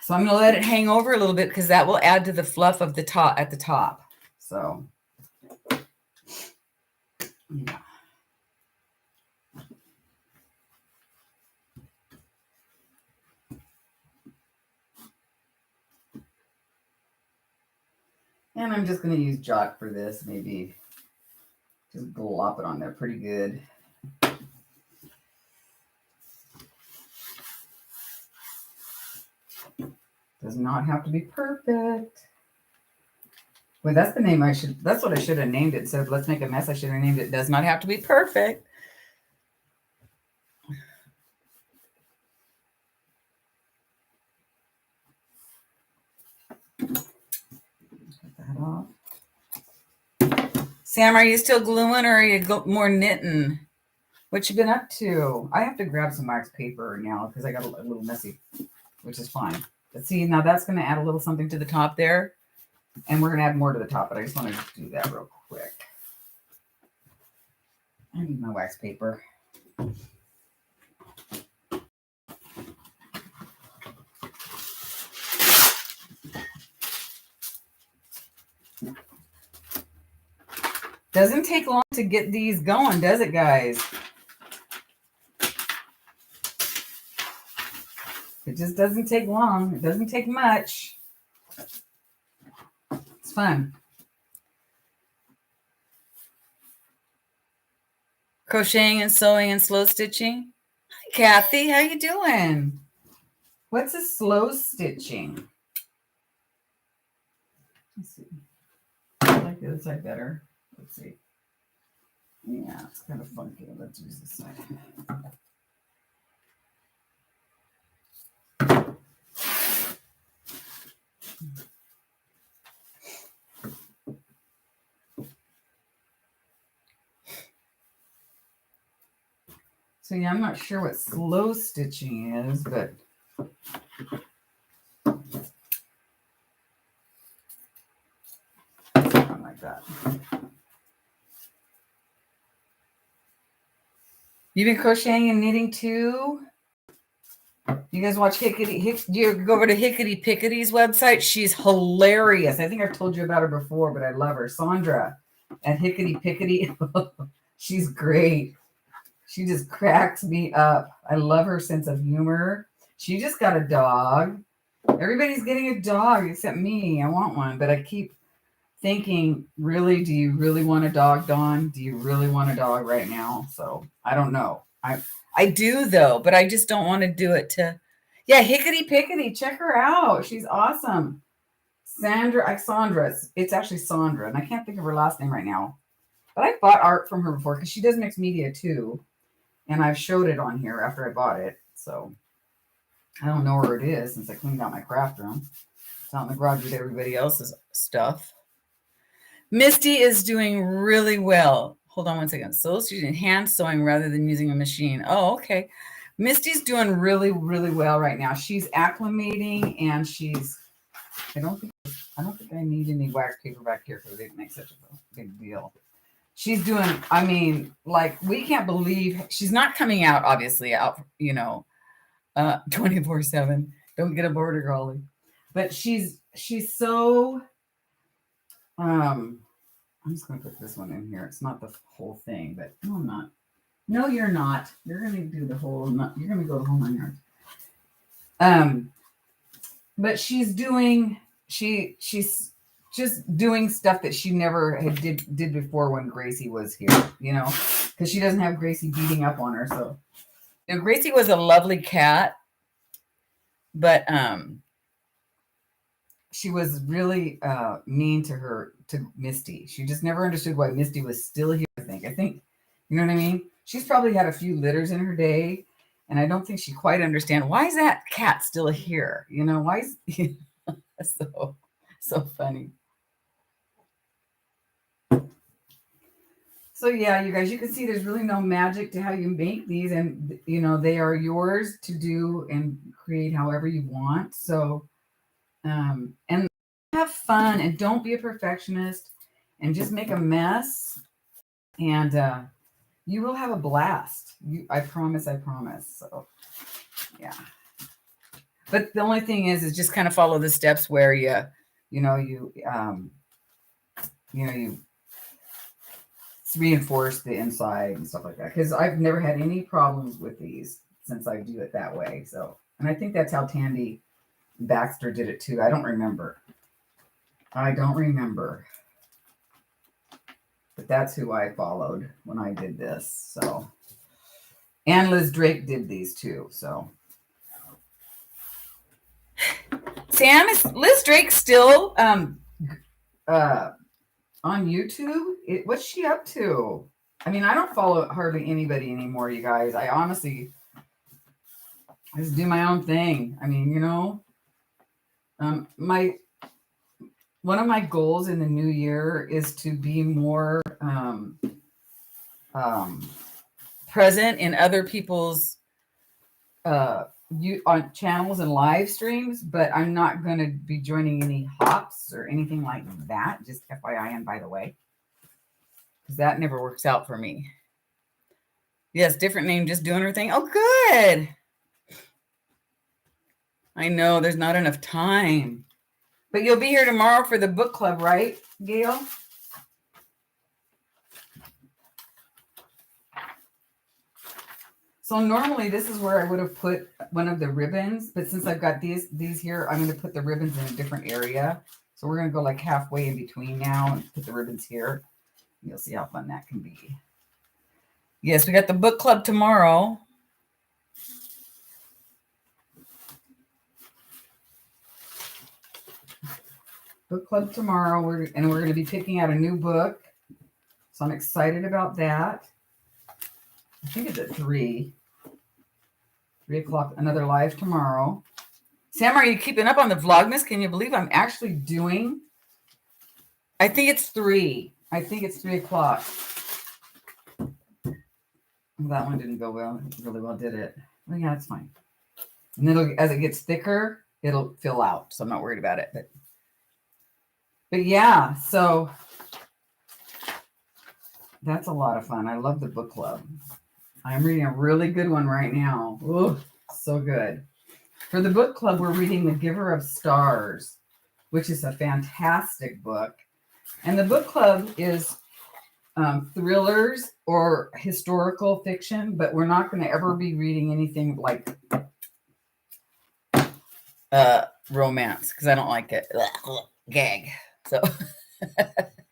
So I'm going to let it hang over a little bit because that will add to the fluff of the top at the top. So, yeah. And I'm just going to use chalk for this, maybe just glop it on there pretty good. Does not have to be perfect. Wait, that's the name that's what I should have named it. Instead of let's make a mess, I should have named it Does Not Have to Be Perfect. Cut that off. Sam, are you still gluing or are you more knitting? What you been up to? I have to grab some wax paper now because I got a little messy, which is fine. But see, now that's going to add a little something to the top there. And we're going to add more to the top, but I just want to do that real quick. I need my wax paper. Doesn't take long to get these going, does it, guys? It just doesn't take long. It doesn't take much. It's fun. Crocheting and sewing and slow stitching. Hi, Kathy. How you doing? What's a slow stitching? Let's see. I like the other side better. Let's see. Yeah, it's kind of funky. Let's use this side. So yeah, I'm not sure what slow stitching is, but something like that. You've been crocheting and knitting too? You guys watch Hickety? You go over to Hickety Pickety's website. She's hilarious. I think I've told you about her before, but I love her. Sandra at Hickety Pickety. She's great. She just cracks me up. I love her sense of humor. She just got a dog. Everybody's getting a dog except me. I want one, but I keep thinking, really, do you really want a dog, Dawn? Do you really want a dog right now? So I don't know. I do though, but I just don't want to do it to. Yeah, Hickety Pickety. Check her out. She's awesome. Sandra. It's actually Sandra, and I can't think of her last name right now. But I bought art from her before because she does mixed media too. And I've showed it on here after I bought it. So I don't know where it is since I cleaned out my craft room. It's out in the garage with everybody else's stuff. Misty is doing really well. Hold on one second. So she's using hand sewing rather than using a machine. Oh, okay. Misty's doing really, really well right now. She's acclimating and I don't think I need any wax paper back here because it didn't make such a big deal. She's doing, I mean, like, we can't believe she's not coming out, obviously, 24/7. Don't get a border collie. But she's so, I'm just going to put this one in here. It's not the whole thing, but no, I'm not. No, you're not. You're going to do the whole, you're going to go the whole 9 yards. But she's just doing stuff that she never did before when Gracie was here, because she doesn't have Gracie beating up on her. So, Gracie was a lovely cat, but she was really mean to Misty. She just never understood why Misty was still here. I think, you know what I mean? She's probably had a few litters in her day, and I don't think she quite understands why is that cat still here. Why is so funny. So yeah, you guys, you can see there's really no magic to how you make these, and they are yours to do and create however you want. So, and have fun and don't be a perfectionist and just make a mess, and you will have a blast. I promise. So, yeah. But the only thing is just kind of follow the steps where you reinforce the inside and stuff like that, because I've never had any problems with these since I do it that way. So, and I think that's how Tandy Baxter did it too. I don't remember, but that's who I followed when I did this. So, and Liz Drake did these too. So, Sam, is Liz Drake still on YouTube? What's she up to? I mean, I don't follow hardly anybody anymore, you guys. I honestly just do my own thing. I mean, one of my goals in the new year is to be more present in other people's on channels and live streams, but I'm not going to be joining any hops or anything like that. Just FYI, and by the way, because that never works out for me. Yes, different name, just doing her thing. Oh, good. I know there's not enough time. But you'll be here tomorrow for the book club, right, Gail? So normally this is where I would have put one of the ribbons, but since I've got these here, I'm going to put the ribbons in a different area. So we're going to go like halfway in between now and put the ribbons here. You'll see how fun that can be. Yes, we got the book club tomorrow. Book club tomorrow. We're going to be picking out a new book. So I'm excited about that. I think it's at 3 o'clock, another live tomorrow. Sam, are you keeping up on the Vlogmas? Can you believe I'm actually doing? I think it's 3. I think it's 3 o'clock. That one didn't go well. Really well, did it? Well, yeah, it's fine. And then as it gets thicker, it'll fill out. So I'm not worried about it. But yeah, so that's a lot of fun. I love the book club. I'm reading a really good one right now. Ooh, so good. For the book club, we're reading The Giver of Stars, which is a fantastic book. And the book club is thrillers or historical fiction, but we're not going to ever be reading anything like romance because I don't like it. Gag. So,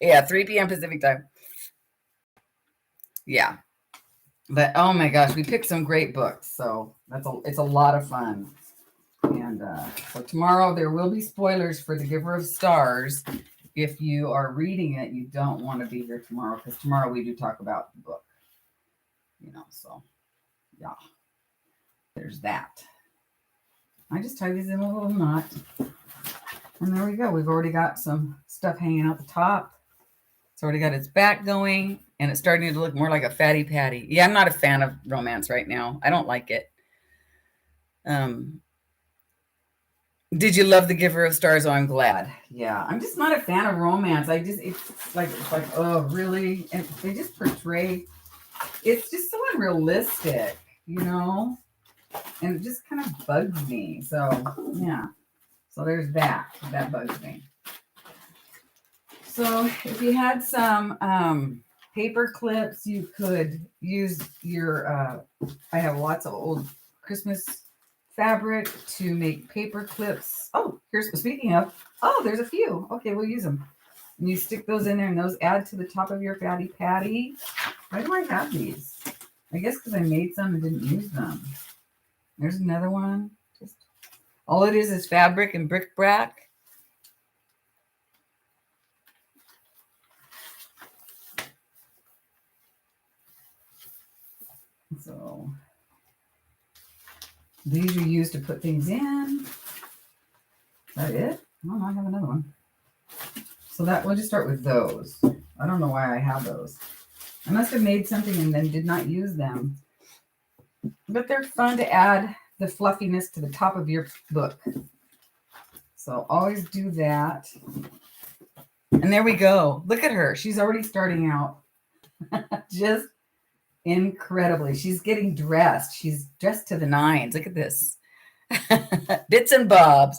yeah, 3 p.m. Pacific time. Yeah. But oh my gosh, we picked some great books, so it's a lot of fun. And so tomorrow there will be spoilers for The Giver of Stars. If you are reading it, you don't want to be here tomorrow because tomorrow we do talk about the book. So yeah, there's that. I just tied these in a little knot, and there we go. We've already got some stuff hanging out the top. It's already got its back going. And it's starting to look more like a fatty patty. Yeah, I'm not a fan of romance right now. I don't like it. Did you love The Giver of Stars? Oh, I'm glad. Yeah, I'm just not a fan of romance. It's like, oh, really? And they just portray, it's just so unrealistic, And it just kind of bugs me. So, yeah. So there's that. That bugs me. So if you had some paper clips, you could use your, I have lots of old Christmas fabric to make paper clips. Oh, speaking of, there's a few. Okay, we'll use them. And you stick those in there and those add to the top of your fatty patty. Why do I have these? I guess because I made some and didn't use them. There's another one. All it is fabric and bric-a-brac. So these are used to put things in. Is that it? Oh, I have another one. So we'll just start with those. I don't know why I have those. I must have made something and then did not use them. But they're fun to add the fluffiness to the top of your book. So always do that. And there we go. Look at her. She's already starting out. Just incredibly. She's getting dressed. She's dressed to the nines. Look at this. Bits and bobs.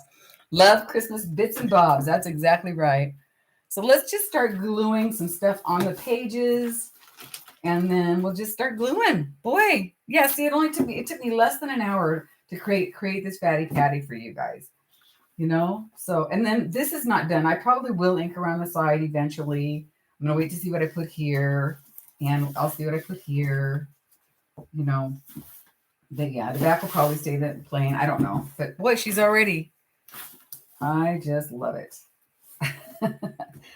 Love Christmas bits and bobs. That's exactly right. So let's just start gluing some stuff on the pages. And then we'll just start gluing. Boy. Yeah, see, it took me less than an hour to create this fatty patty for you guys. So, and then this is not done. I probably will ink around the side eventually. I'm going to wait to see what I put here. And I'll see what I put here, But yeah, the back will probably stay that plain. I don't know. But boy, I just love it.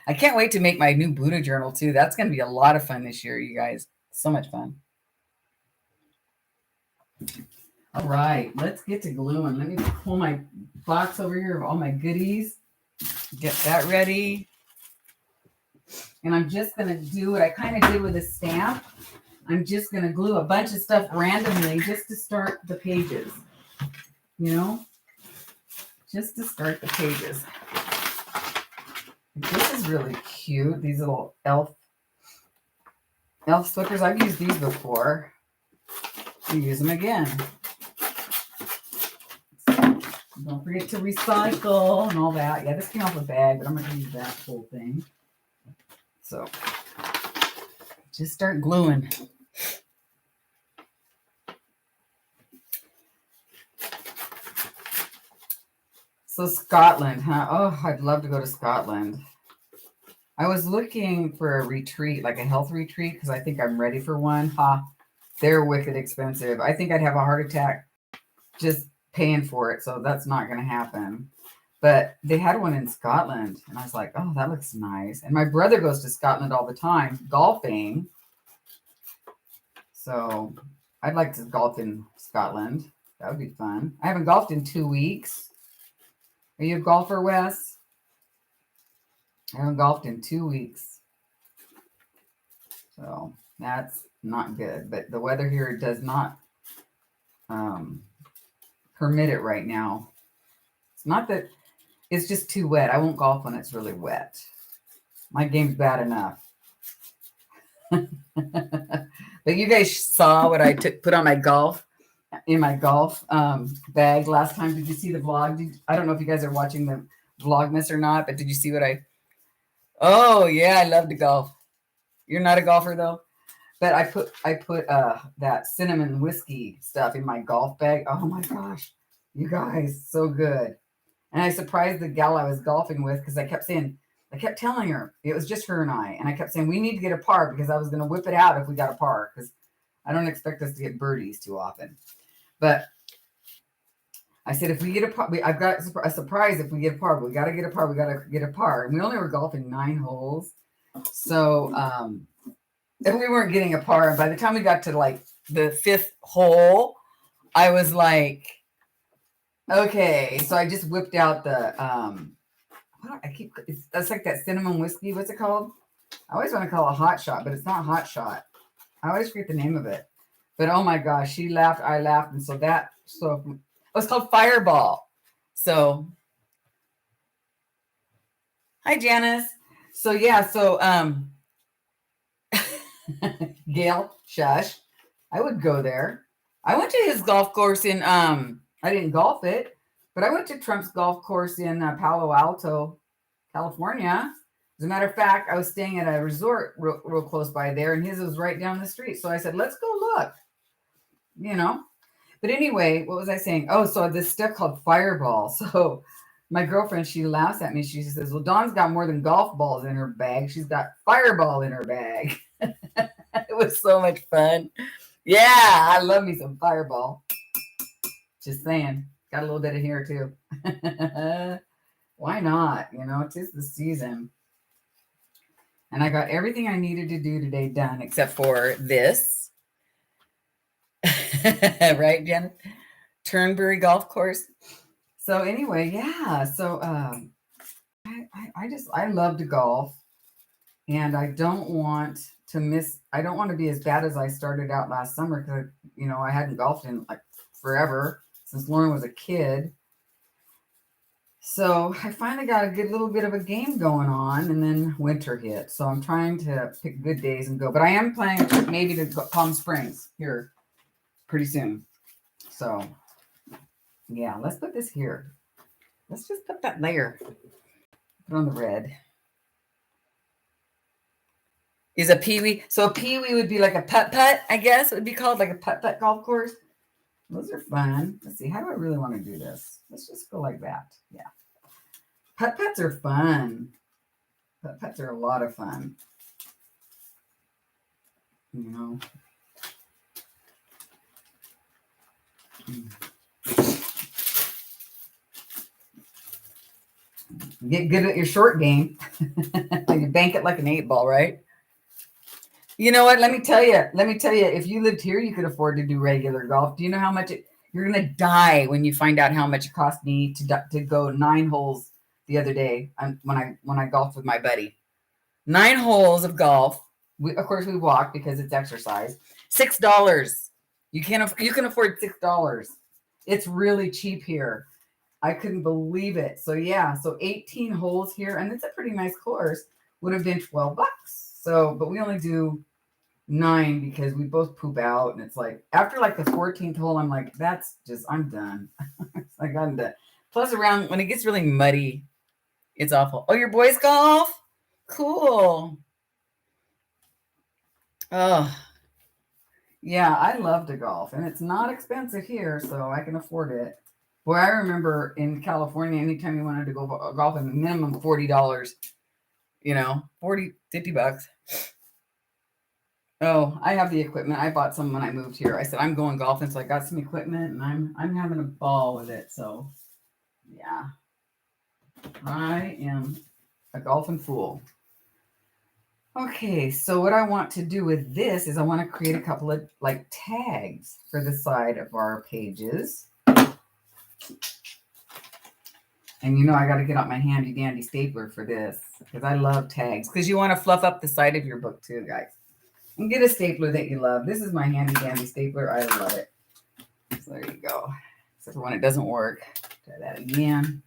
I can't wait to make my new Buddha journal too. That's going to be a lot of fun this year, you guys. So much fun. All right, let's get to gluing. Let me pull my box over here of all my goodies. Get that ready. And I'm just going to do what I kind of did with a stamp. I'm just going to glue a bunch of stuff randomly just to start the pages. Just to start the pages. This is really cute. These little elf stickers. I've used these before. I'll use them again. Don't forget to recycle and all that. Yeah, this came off a bag, but I'm not going to use that whole thing. So just start gluing. So Scotland, huh? Oh, I'd love to go to Scotland. I was looking for a retreat, like a health retreat, because I think I'm ready for one. Ha, they're wicked expensive. I think I'd have a heart attack just paying for it. So that's not going to happen. But they had one in Scotland. And I was like, oh, that looks nice. And my brother goes to Scotland all the time, golfing. So I'd like to golf in Scotland. That would be fun. I haven't golfed in 2 weeks. Are you a golfer, Wes? I haven't golfed in 2 weeks. So that's not good. But the weather here does not permit it right now. It's not that it's just too wet. I won't golf when it's really wet. My game's bad enough. But you guys saw what I put on my golf bag last time. Did you see the vlog? I don't know if you guys are watching the Vlogmas or not, but did you see what Oh yeah, I love to golf. You're not a golfer though? But I put that cinnamon whiskey stuff in my golf bag. Oh my gosh, you guys, so good. And I surprised the gal I was golfing with because I kept telling her it was just her and I kept saying we need to get a par because I was going to whip it out if we got a par because I don't expect us to get birdies too often. But I said if we get a par, I've got a surprise if we get a par. We got to get a par. We got to get a par. And we only were golfing 9 holes, so if we weren't getting a par. And by the time we got to like the 5th hole, I was like, okay. So I just whipped out the that's like that cinnamon whiskey. What's it called? I always want to call it a hot shot, but it's not hot shot. I always forget the name of it. But oh my gosh, she laughed, I laughed, and it's called Fireball. So hi Janice. So yeah, Gail, shush. I would go there. I went to his golf course in I didn't golf it, but I went to Trump's golf course in Palo Alto, California. As a matter of fact, I was staying at a resort real close by there, and his was right down the street. So I said, let's go look, But anyway, what was I saying? Oh, so this stuff called Fireball. So my girlfriend, she laughs at me. She says, well, Dawn's got more than golf balls in her bag. She's got Fireball in her bag. It was so much fun. Yeah, I love me some Fireball. Just saying. Got a little bit of here too. Why not? It is the season. And I got everything I needed to do today done except for this. Right, Jen? Turnberry Golf Course. So anyway, yeah. So I love to golf. And I don't want to be as bad as I started out last summer because, I hadn't golfed in like forever since Lauren was a kid. So I finally got a good little bit of a game going on, and then winter hit. So I'm trying to pick good days and go. But I am planning maybe to go Palm Springs here pretty soon. So yeah, let's put this here. Let's just put that layer. Put on the red. Is a peewee. So a peewee would be like a putt-putt, I guess. It would be called like a putt-putt golf course. Those are fun. Let's see. How do I really want to do this? Let's just go like that. Yeah. Putt-putts are fun. Putt-putts are a lot of fun. Get good at your short game. You bank it like an 8-ball, right? You know what? Let me tell you, if you lived here, you could afford to do regular golf. Do you know how much you're going to die when you find out how much it cost me to go 9 holes the other day when I golfed with my buddy. 9 holes of golf. Of course, we walked because it's exercise. $6. You can afford $6. It's really cheap here. I couldn't believe it. So yeah, 18 holes here, and it's a pretty nice course. Would have been $12. So, but we only do 9 because we both poop out, and it's like after like the 14th hole, I'm like, I'm done. It's like I'm done. Plus, around when it gets really muddy, it's awful. Oh, your boys golf? Cool. Oh, yeah, I love to golf, and it's not expensive here, so I can afford it. Boy, I remember in California, anytime you wanted to go golfing, minimum $40, 40, $50. Oh, I have the equipment. I bought some when I moved here. I said I'm going golfing, so I got some equipment, and I'm having a ball with it. So, yeah, I am a golfing fool. Okay, so what I want to do with this is I want to create a couple of like tags for the side of our pages. And I got to get out my handy dandy stapler for this because I love tags because you want to fluff up the side of your book too, guys. And get a stapler that you love. This is my handy dandy stapler. I love it. So there you go. Except for when it doesn't work. Try that again.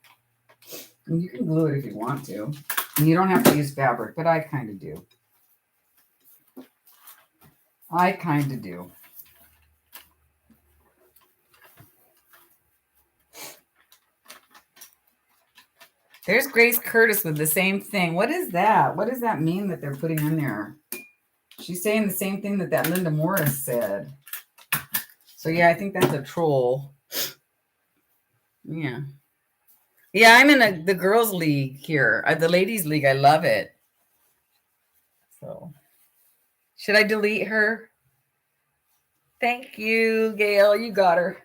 And you can glue it if you want to. And you don't have to use fabric, but I kind of do. I kind of do. There's Grace Curtis with the same thing. What is that? What does that mean that they're putting in there? She's saying the same thing that Linda Morris said. So, yeah, I think that's a troll. Yeah. Yeah, I'm in the girls' league here. The ladies' league. I love it. So, should I delete her? Thank you, Gail. You got her.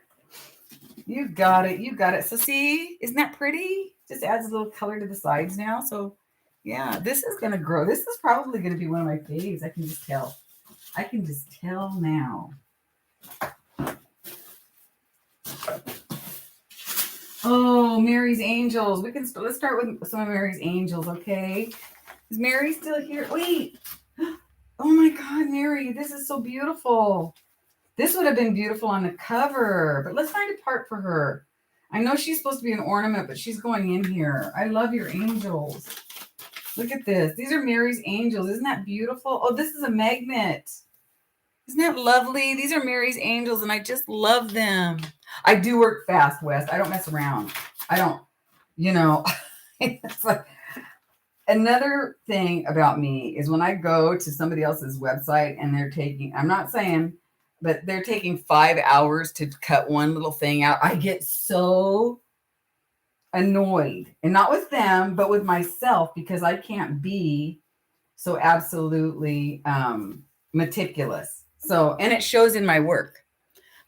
You got it. You got it. So, see, isn't that pretty? Just adds a little color to the sides now. So, yeah, this is going to grow. This is probably going to be one of my faves. I can just tell. I can just tell now. Oh, Mary's Angels. Let's start with some of Mary's Angels, okay? Is Mary still here? Wait. Oh my God, Mary, this is so beautiful. This would have been beautiful on the cover, but let's find a part for her. I know she's supposed to be an ornament, but she's going in here. I love your angels. Look at this. These are Mary's Angels. Isn't that beautiful? Oh, this is a magnet. Isn't that lovely? These are Mary's Angels, and I just love them. I do work fast, Wes. I don't mess around. I don't, it's like another thing about me is when I go to somebody else's website and they're taking, I'm not saying, but they're taking 5 hours to cut one little thing out. I get so annoyed, and not with them, but with myself, because I can't be so absolutely meticulous. So, and it shows in my work,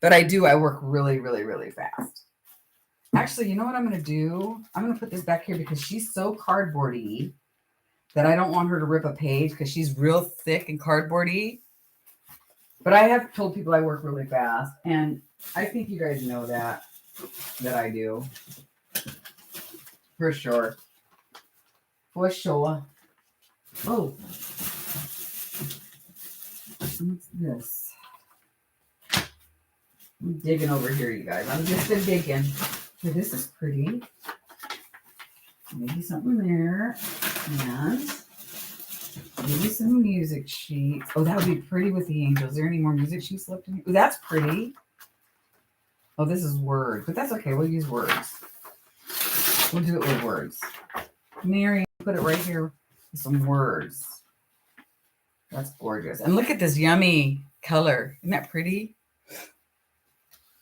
but I work really, really, really fast. Actually, you know what I'm going to do? I'm going to put this back here because she's so cardboardy that I don't want her to rip a page because she's real thick and cardboardy. But I have told people I work really fast, and I think you guys know that I do. For sure. For sure. Oh. What's this? I'm digging over here, you guys. I'm just digging. Okay, this is pretty. Maybe something there. And maybe some music sheets. Oh, that would be pretty with the angels. Is there any more music sheets left in here? Oh, that's pretty. Oh, this is words. But that's okay. We'll use words. We'll do it with words. Mary, put it right here with some words. That's gorgeous. And look at this yummy color. Isn't that pretty?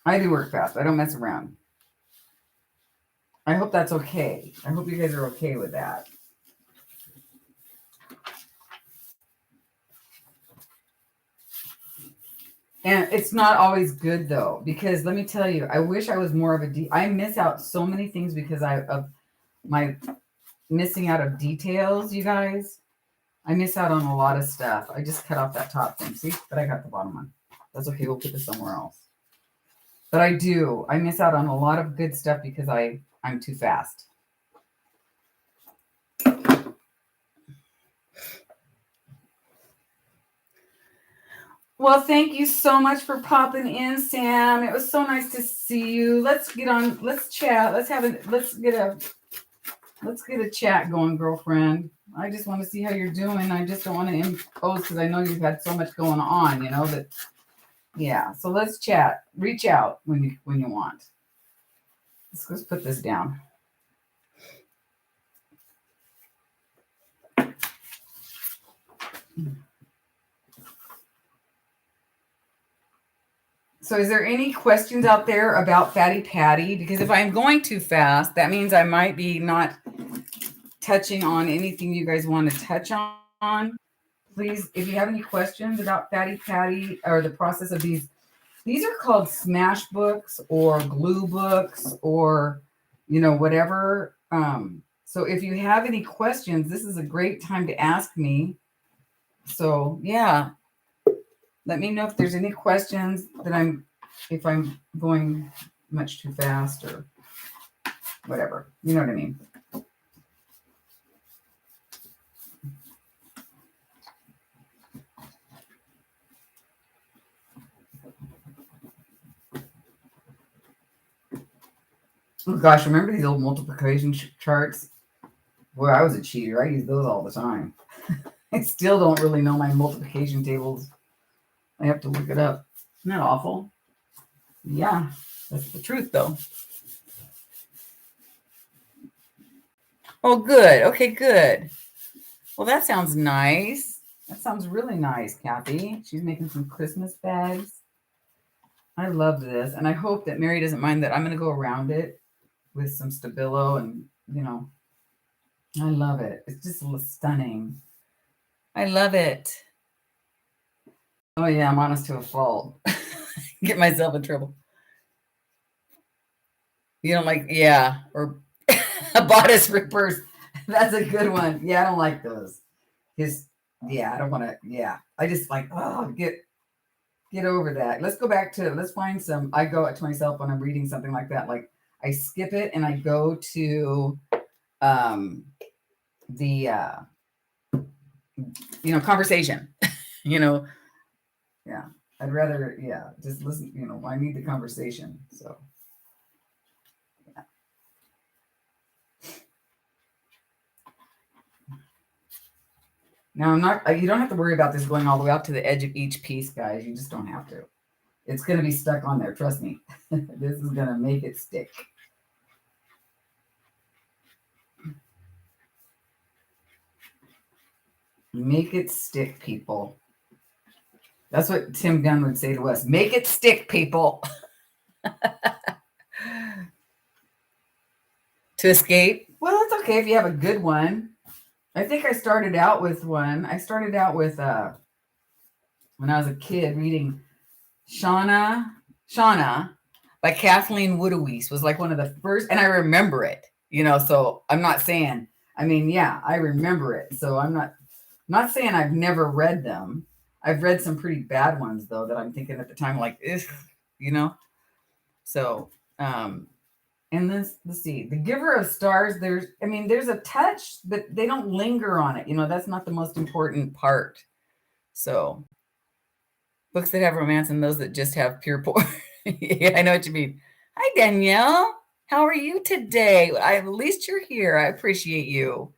I do work fast. I don't mess around. I hope that's okay. I hope you guys are okay with that. And it's not always good, though, because let me tell you, I wish I was more of I miss out so many things because of my missing out of details, you guys. I miss out on a lot of stuff. I just cut off that top thing, see? But I got the bottom one. That's okay. We'll put this somewhere else. But I miss out on a lot of good stuff because I'm too fast. Well, thank you so much for popping in, Sam. It was so nice to see you. Let's get on. Let's chat. Let's get a chat going, girlfriend. I just want to see how you're doing. I just don't want to impose because I know you've had so much going on, yeah. So let's chat. Reach out when you want. Let's put this down. So is there any questions out there about Fatty Patty? Because if I'm going too fast, that means I might be not touching on anything you guys want to touch on. Please, if you have any questions about Fatty Patty or the process of these are called smash books or glue books or, whatever. So if you have any questions, this is a great time to ask me. So yeah, let me know if there's any questions if I'm going much too fast or whatever. You know what I mean? Oh gosh, remember these old multiplication charts? Boy, I was a cheater. I use those all the time. I still don't really know my multiplication tables. I have to look it up. Isn't that awful? Yeah, that's the truth, though. Oh, good. Okay, good. Well, that sounds nice. That sounds really nice, Kathy. She's making some Christmas bags. I love this. And I hope that Mary doesn't mind that I'm going to go around it with some Stabilo and, I love it. It's just stunning. I love it. Oh, yeah, I'm honest to a fault. Get myself in trouble. You don't like, yeah, or a bodice rippers. That's a good one. Yeah, I don't like those. I don't want to, yeah. I just like, get over that. Let's find some. I go to myself when I'm reading something like that. Like I skip it and I go to the conversation. Yeah. I'd rather, just listen, I need the conversation. So yeah. Now you don't have to worry about this going all the way out to the edge of each piece, guys. You just don't have to. It's going to be stuck on there. Trust me. This is going to make it stick. Make it stick, people. That's what Tim Gunn would say to us. Make it stick, people. To escape? Well, it's okay if you have a good one. I think I started out with one. I started out with when I was a kid reading Shauna by Kathleen Woodawese was like one of the first, and I remember it, so I'm not saying, I remember it. So I'm not saying I've never read them. I've read some pretty bad ones though, that I'm thinking at the time, like, so, and let's see, The Giver of Stars, there's a touch, but they don't linger on it. That's not the most important part. So books that have romance and those that just have pure porn. Yeah, I know what you mean. Hi, Danielle. How are you today? At least you're here. I appreciate you.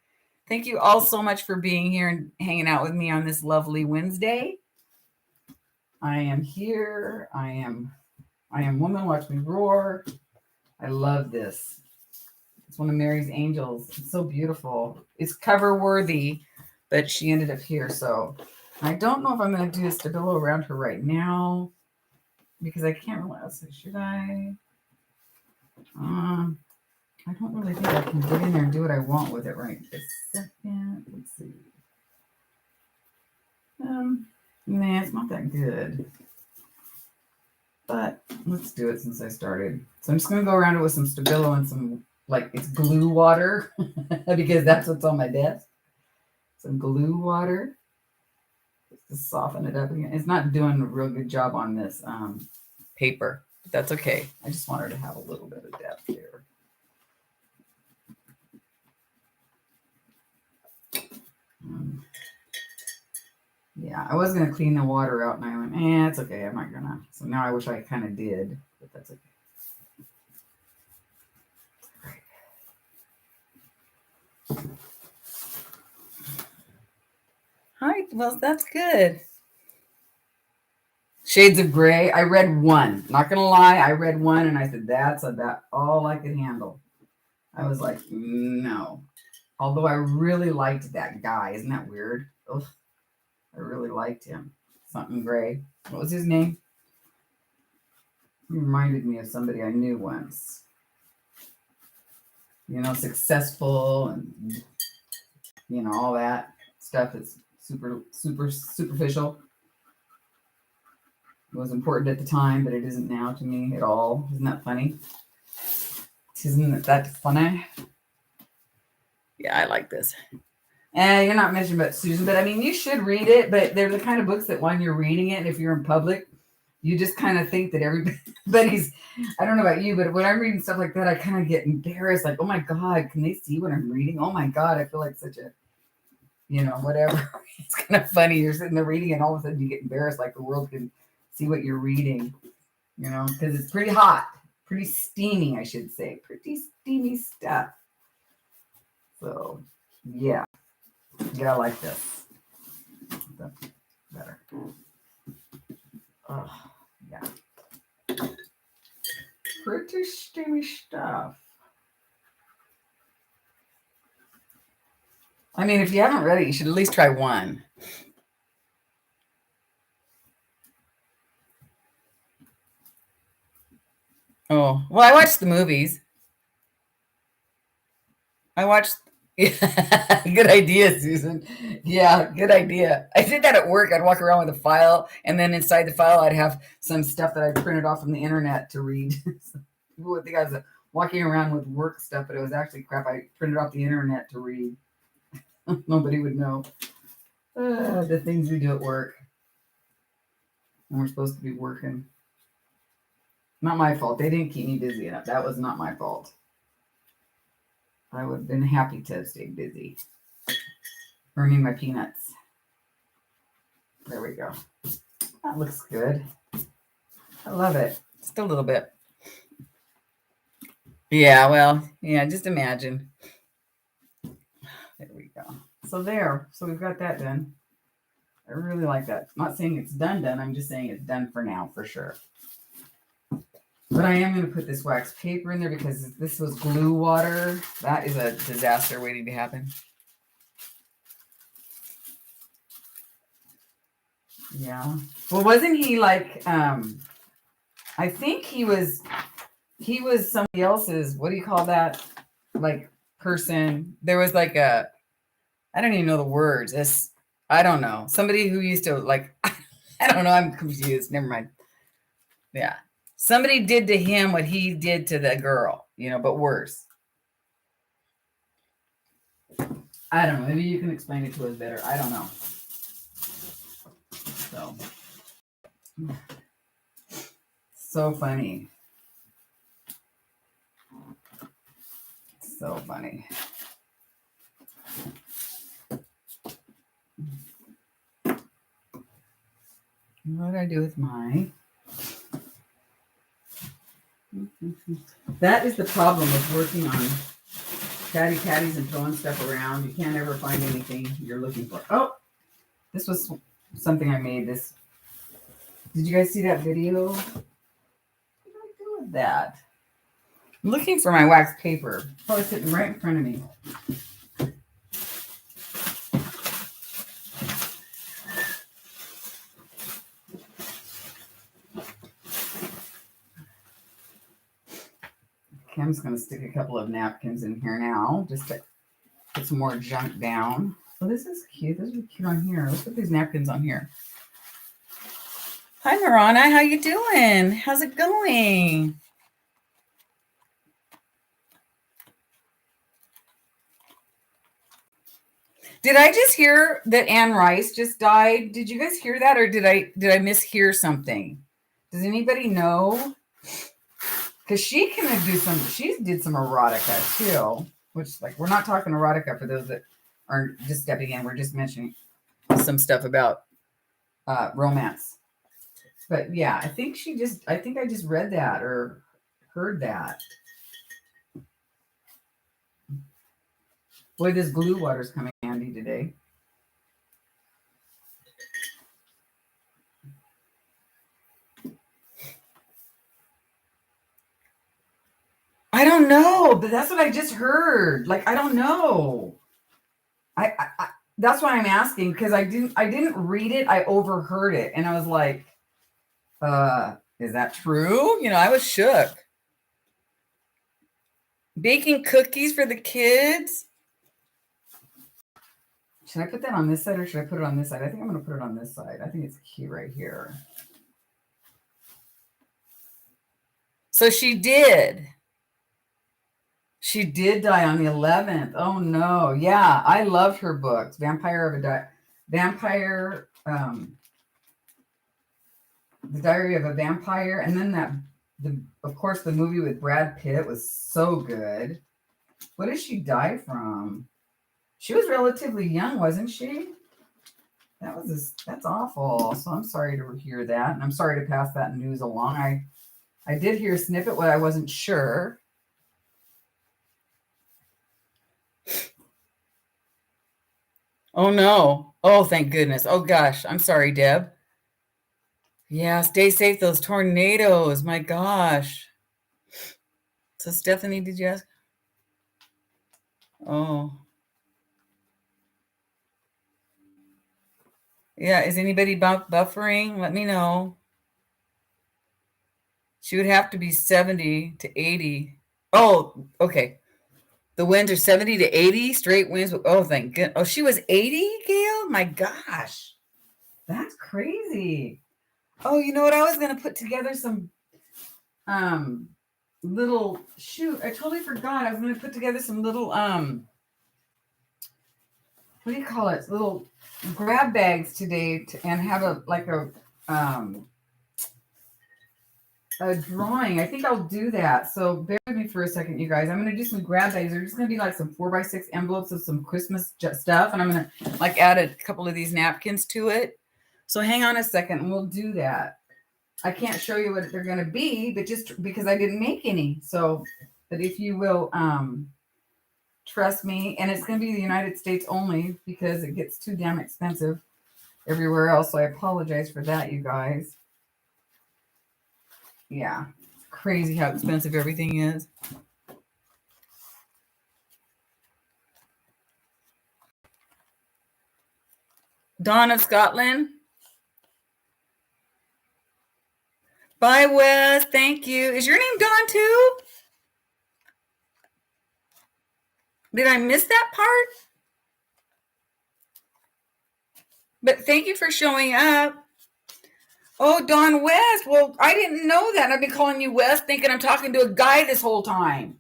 Thank you all so much for being here and hanging out with me on this lovely Wednesday. I am here. I am Woman, Watch Me Roar. I love this. It's one of Mary's Angels. It's so beautiful. It's cover worthy, but she ended up here. So I don't know if I'm going to do a Stabilo around her right now because I can't really. Should I? I don't really think I can get in there and do what I want with it right this second. Let's see. Nah, it's not that good. But let's do it since I started. So I'm just going to go around it with some Stabilo and some, it's glue water because that's what's on my desk. Some glue water. Just to soften it up again. It's not doing a real good job on this paper, but that's okay. I just want her to have a little bit of depth here. Yeah, I was going to clean the water out and I went, it's okay. I'm not going to. So now I wish I kind of did, but that's okay. Right. Hi. Well, that's good. Shades of Gray. I read one. Not gonna lie, I read one and I said that's about all I could handle. I was like, no. Although I really liked that guy. Isn't that weird? Ugh, I really liked him. Something Gray. What was his name? He reminded me of somebody I knew once. You know, successful and you know, all that stuff is super superficial. It was important at the time, but it isn't now to me at all. Isn't that funny? Isn't that funny? Yeah, I like this. And you're not mentioning about Susan, but I mean, you should read it. But they're the kind of books that when you're reading it, and if you're in public, you just kind of think that everybody's, I don't know about you, but when I'm reading stuff like that, I kind of get embarrassed. Like, oh my God, can they see what I'm reading? Oh my God, I feel like such a, you know, whatever. It's kind of funny. You're sitting there reading and all of a sudden you get embarrassed like the world can see what you're reading, you know, because it's pretty hot, pretty steamy, I should say. Pretty steamy stuff. So, yeah. Yeah, I like this. That's better. Oh, yeah. Pretty steamy stuff. I mean, if you haven't read it, you should at least try one. Oh, well, I watched the movies. I watched. Yeah, good idea, Susan. Yeah, good idea. I did that at work. I'd walk around with a file, and then inside the file, I'd have some stuff that I printed off from the internet to read. People would think I was walking around with work stuff, but it was actually crap I printed off the internet to read. Nobody would know the things we do at work. And we're supposed to be working. Not my fault. They didn't keep me busy enough. That was not my fault. I would have been happy to have stayed busy. Earning my peanuts. There we go. That looks good. I love it. Just a little bit. Yeah, well, yeah, just imagine. There we go. So there. So we've got that done. I really like that. I'm not saying it's done. I'm just saying it's done for now, for sure. But I am going to put this wax paper in there because this was glue water. That is a disaster waiting to happen. Yeah. Well, wasn't he like, I think he was somebody else's, what do you call that? Like person. There was like I don't even know the words. I don't know. Somebody who used to like, I don't know. I'm confused. Never mind. Yeah. Somebody did to him what he did to the girl, you know, but worse. I don't know. Maybe you can explain it to us better. I don't know. So funny. So funny. What did I do with my... That is the problem with working on patties and throwing stuff around. You can't ever find anything you're looking for. Oh, this was something I made. This. Did you guys see that video? What did I do with that? I'm looking for my wax paper. Probably sitting right in front of me. Okay, I'm just going to stick a couple of napkins in here now, just to put some more junk down. Oh, this is cute. This is cute on here. Let's put these napkins on here. Hi, Marana. How you doing? How's it going? Did I just hear that Anne Rice just died? Did you guys hear that, or did I mishear something? Does anybody know? Because she can do some. She did some erotica too, which like we're not talking erotica for those that are just stepping in. We're just mentioning some stuff about romance. But yeah, I think I just read that or heard that. Boy, this glue water's coming handy today. I don't know, but that's what I just heard. Like, I don't know. I that's why I'm asking, because I didn't read it. I overheard it, and I was like, is that true? You know, I was shook. Baking cookies for the kids. Should I put that on this side or should I put it on this side? I think I'm going to put it on this side. I think it's cute right here. So she did. She did die on the 11th. Oh no. Yeah, I loved her books. The Diary of a Vampire, and then of course the movie with Brad Pitt was so good. What did she die from? She was relatively young, wasn't she? That's awful. So I'm sorry to hear that, and I'm sorry to pass that news along. I did hear a snippet, but I wasn't sure. Oh no. Oh, thank goodness. Oh gosh. I'm sorry, Deb. Yeah, stay safe. Those tornadoes. My gosh. So Stephanie, did you ask? Oh. Yeah, is anybody buffering? Let me know. She would have to be 70 to 80. Oh, okay. The winds are 70 to 80 straight winds. Oh, thank goodness. Oh, she was 80, Gail? My gosh. That's crazy. Oh, you know what? I was going to put together some little, shoot, I totally forgot. I was going to put together some little, what do you call it? Little grab bags today and have a drawing. I think I'll do that. So bear with me for a second, you guys. I'm going to do some grab bags. They're just going to be like some 4x6 envelopes of some Christmas stuff. And I'm going to like add a couple of these napkins to it. So hang on a second and we'll do that. I can't show you what they're going to be, but just because I didn't make any. So, but if you will, trust me, and it's going to be the United States only because it gets too damn expensive everywhere else. So I apologize for that, you guys. Yeah, it's crazy how expensive everything is. Dawn of Scotland. Bye, Wes. Thank you. Is your name Dawn too? Did I miss that part? But thank you for showing up. Oh, Don West. Well, I didn't know that. I've been calling you West thinking I'm talking to a guy this whole time.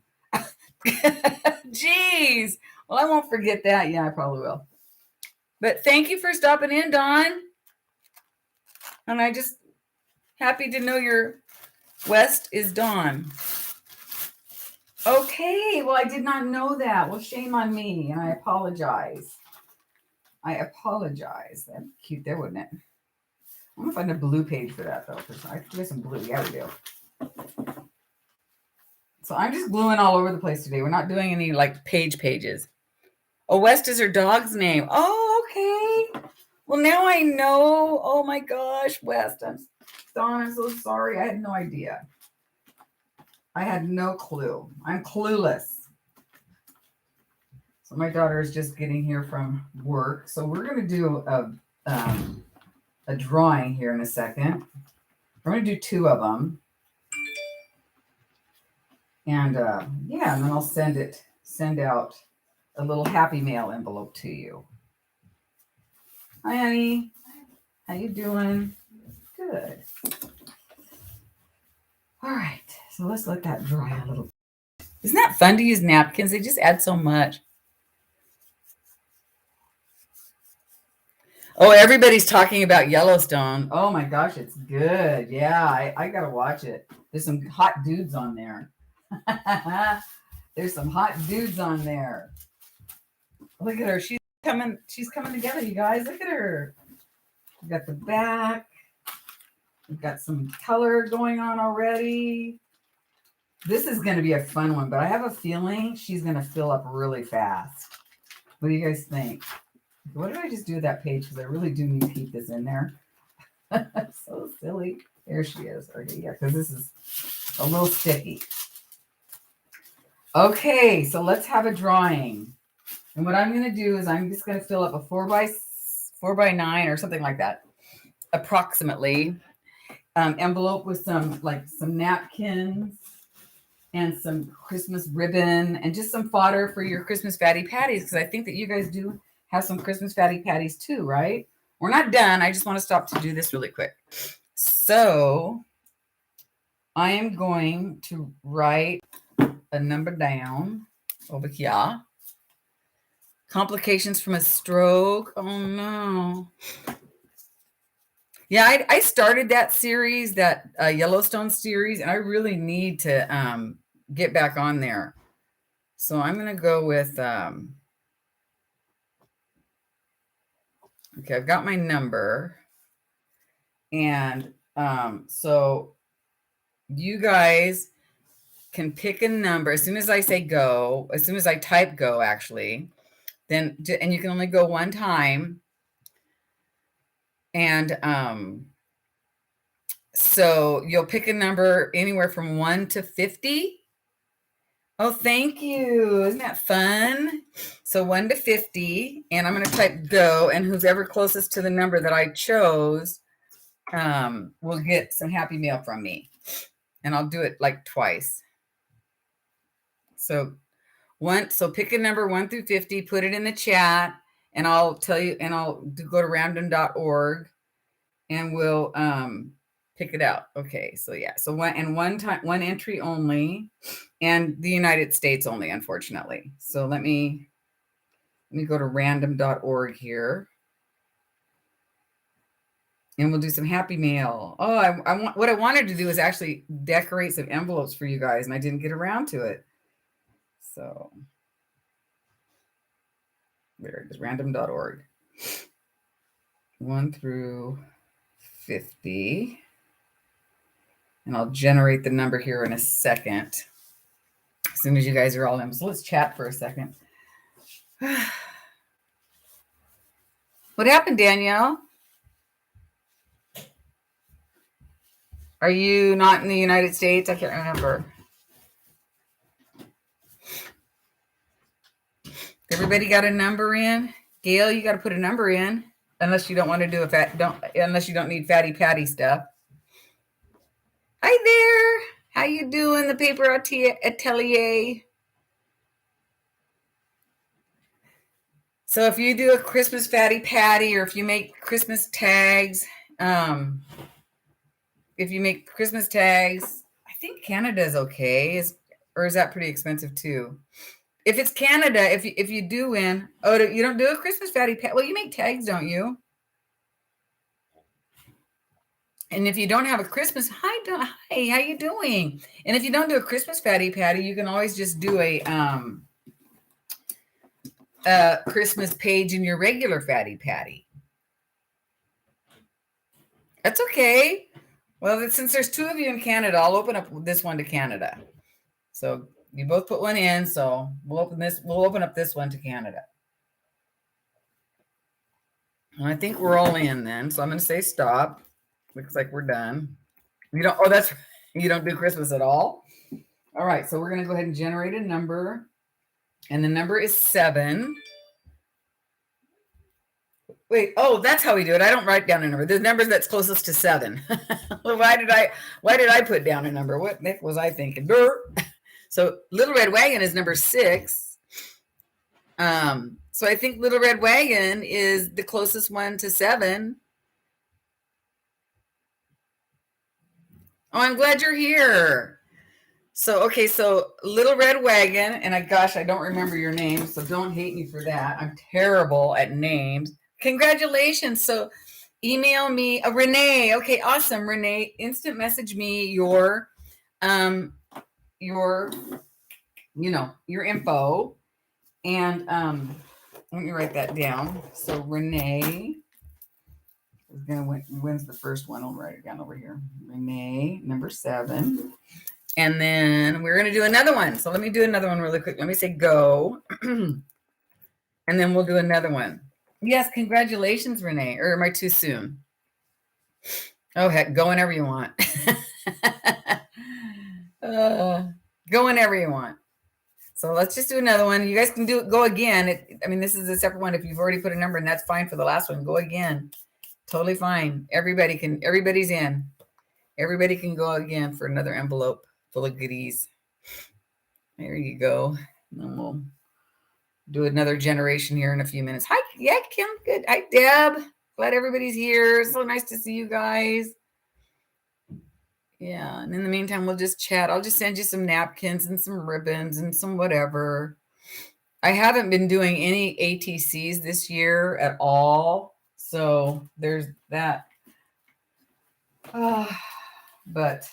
Jeez. Well, I won't forget that. Yeah, I probably will. But thank you for stopping in, Don. And I just happy to know your West is Dawn. Okay. Well, I did not know that. Well, shame on me. And I apologize. That's cute there, wouldn't it? I'm going to find a blue page for that, though. I could get some blue. Yeah, we do. So I'm just gluing all over the place today. We're not doing any, like, pages. Oh, West is her dog's name. Oh, okay. Well, now I know. Oh, my gosh, West. I'm so sorry. I had no idea. I had no clue. I'm clueless. So my daughter is just getting here from work. So we're going to do a drawing here in a second. We're going to do 2 of them. And yeah, and then I'll send out a little happy mail envelope to you. Hi, honey. How you doing? Good. All right. So let's let that dry a little. Isn't that fun to use napkins? They just add so much. Oh, everybody's talking about Yellowstone. Oh my gosh, it's good. Yeah, I gotta watch it. There's some hot dudes on there. There's some hot dudes on there. Look at her. She's coming together, you guys. Look at her. We got the back. We've got some color going on already. This is going to be a fun one, but I have a feeling she's going to fill up really fast. What do you guys think? What did I just do with that page? Because I really do need to keep this in there. So silly. There she is. Okay, yeah, because this is a little sticky. Okay, so let's have a drawing. And what I'm going to do is I'm just going to fill up a 4x9 or something like that, approximately, envelope with some napkins and some Christmas ribbon and just some fodder for your Christmas fatty patties, because I think that you guys do have some Christmas fatty patties too, right? We're not done. I just want to stop to do this really quick. So I am going to write a number down over here. Complications from a stroke. Oh no. Yeah, I started that series, that Yellowstone series, and I really need to get back on there. So I'm going to go with, okay, I've got my number. And so you guys can pick a number as soon as I say go, as soon as I type go, actually, then, and you can only go one time. And so you'll pick a number anywhere from 1 to 50. Oh, thank you. Isn't that fun? So 1 to 50, and I'm going to type go, and who's ever closest to the number that I chose will get some happy mail from me. And I'll do it like twice. So pick a number 1 through 50, put it in the chat, and I'll tell you, and I'll go to random.org and we'll pick it out. Okay, so yeah, so one entry only, and the United States only, unfortunately. So let me go to random.org here, and we'll do some happy mail. Oh, I want, what I wanted to do is actually decorate some envelopes for you guys, and I didn't get around to it. So there it is, random.org. 1 through 50. And I'll generate the number here in a second, as soon as you guys are all in. So let's chat for a second. What happened, Danielle? Are you not in the United States? I can't remember. Everybody got a number in? Gail, you got to put a number in, unless you don't want to do unless you don't need fatty patty stuff. Hi there. How you doing, the paper atelier? So if you do a Christmas fatty patty, or if you make Christmas tags, I think Canada is okay. Or is that pretty expensive too? If it's Canada, if you do win, you don't do a Christmas fatty patty. Well, you make tags, don't you? And if you don't have a Christmas, hi, how you doing? And if you don't do a Christmas fatty patty, you can always just do a Christmas page in your regular fatty patty. That's okay. Well, since there's 2 of you in Canada, I'll open up this one to Canada. So you both put one in. So we'll open up this one to Canada. And I think we're all in then. So I'm going to say stop. Looks like we're done. You don't do Christmas at all? All right. So we're going to go ahead and generate a number. And the number is 7. Wait, that's how we do it. I don't write down a number. The number that's closest to 7. Why did I put down a number? What the heck was I thinking? So Little Red Wagon is number 6. So I think Little Red Wagon is the closest one to 7. Oh, I'm glad you're here. So, okay, so Little Red Wagon, and I don't remember your name, so don't hate me for that. I'm terrible at names. Congratulations. So email me, Renee. Okay, awesome. Renee, instant message me your info. And let me write that down. So Renee is going to wins the first one. I'll write it down over here. Renee, number 7. And then we're going to do another one. So let me do another one really quick. Let me say go. And then we'll do another one. Yes, congratulations, Renee. Or am I too soon? Oh, heck, go whenever you want. Go whenever you want. So let's just do another one. You guys can go again. I mean, this is a separate one. If you've already put a number, and that's fine for the last one. Go again. Totally fine. Everybody's in. Everybody can go again for another envelope full of goodies. There you go. And then we'll do another generation here in a few minutes. Hi, yeah, Kim. Good. Hi, Deb. Glad everybody's here. So nice to see you guys. Yeah, and in the meantime, we'll just chat. I'll just send you some napkins and some ribbons and some whatever. I haven't been doing any ATCs this year at all. So there's that. But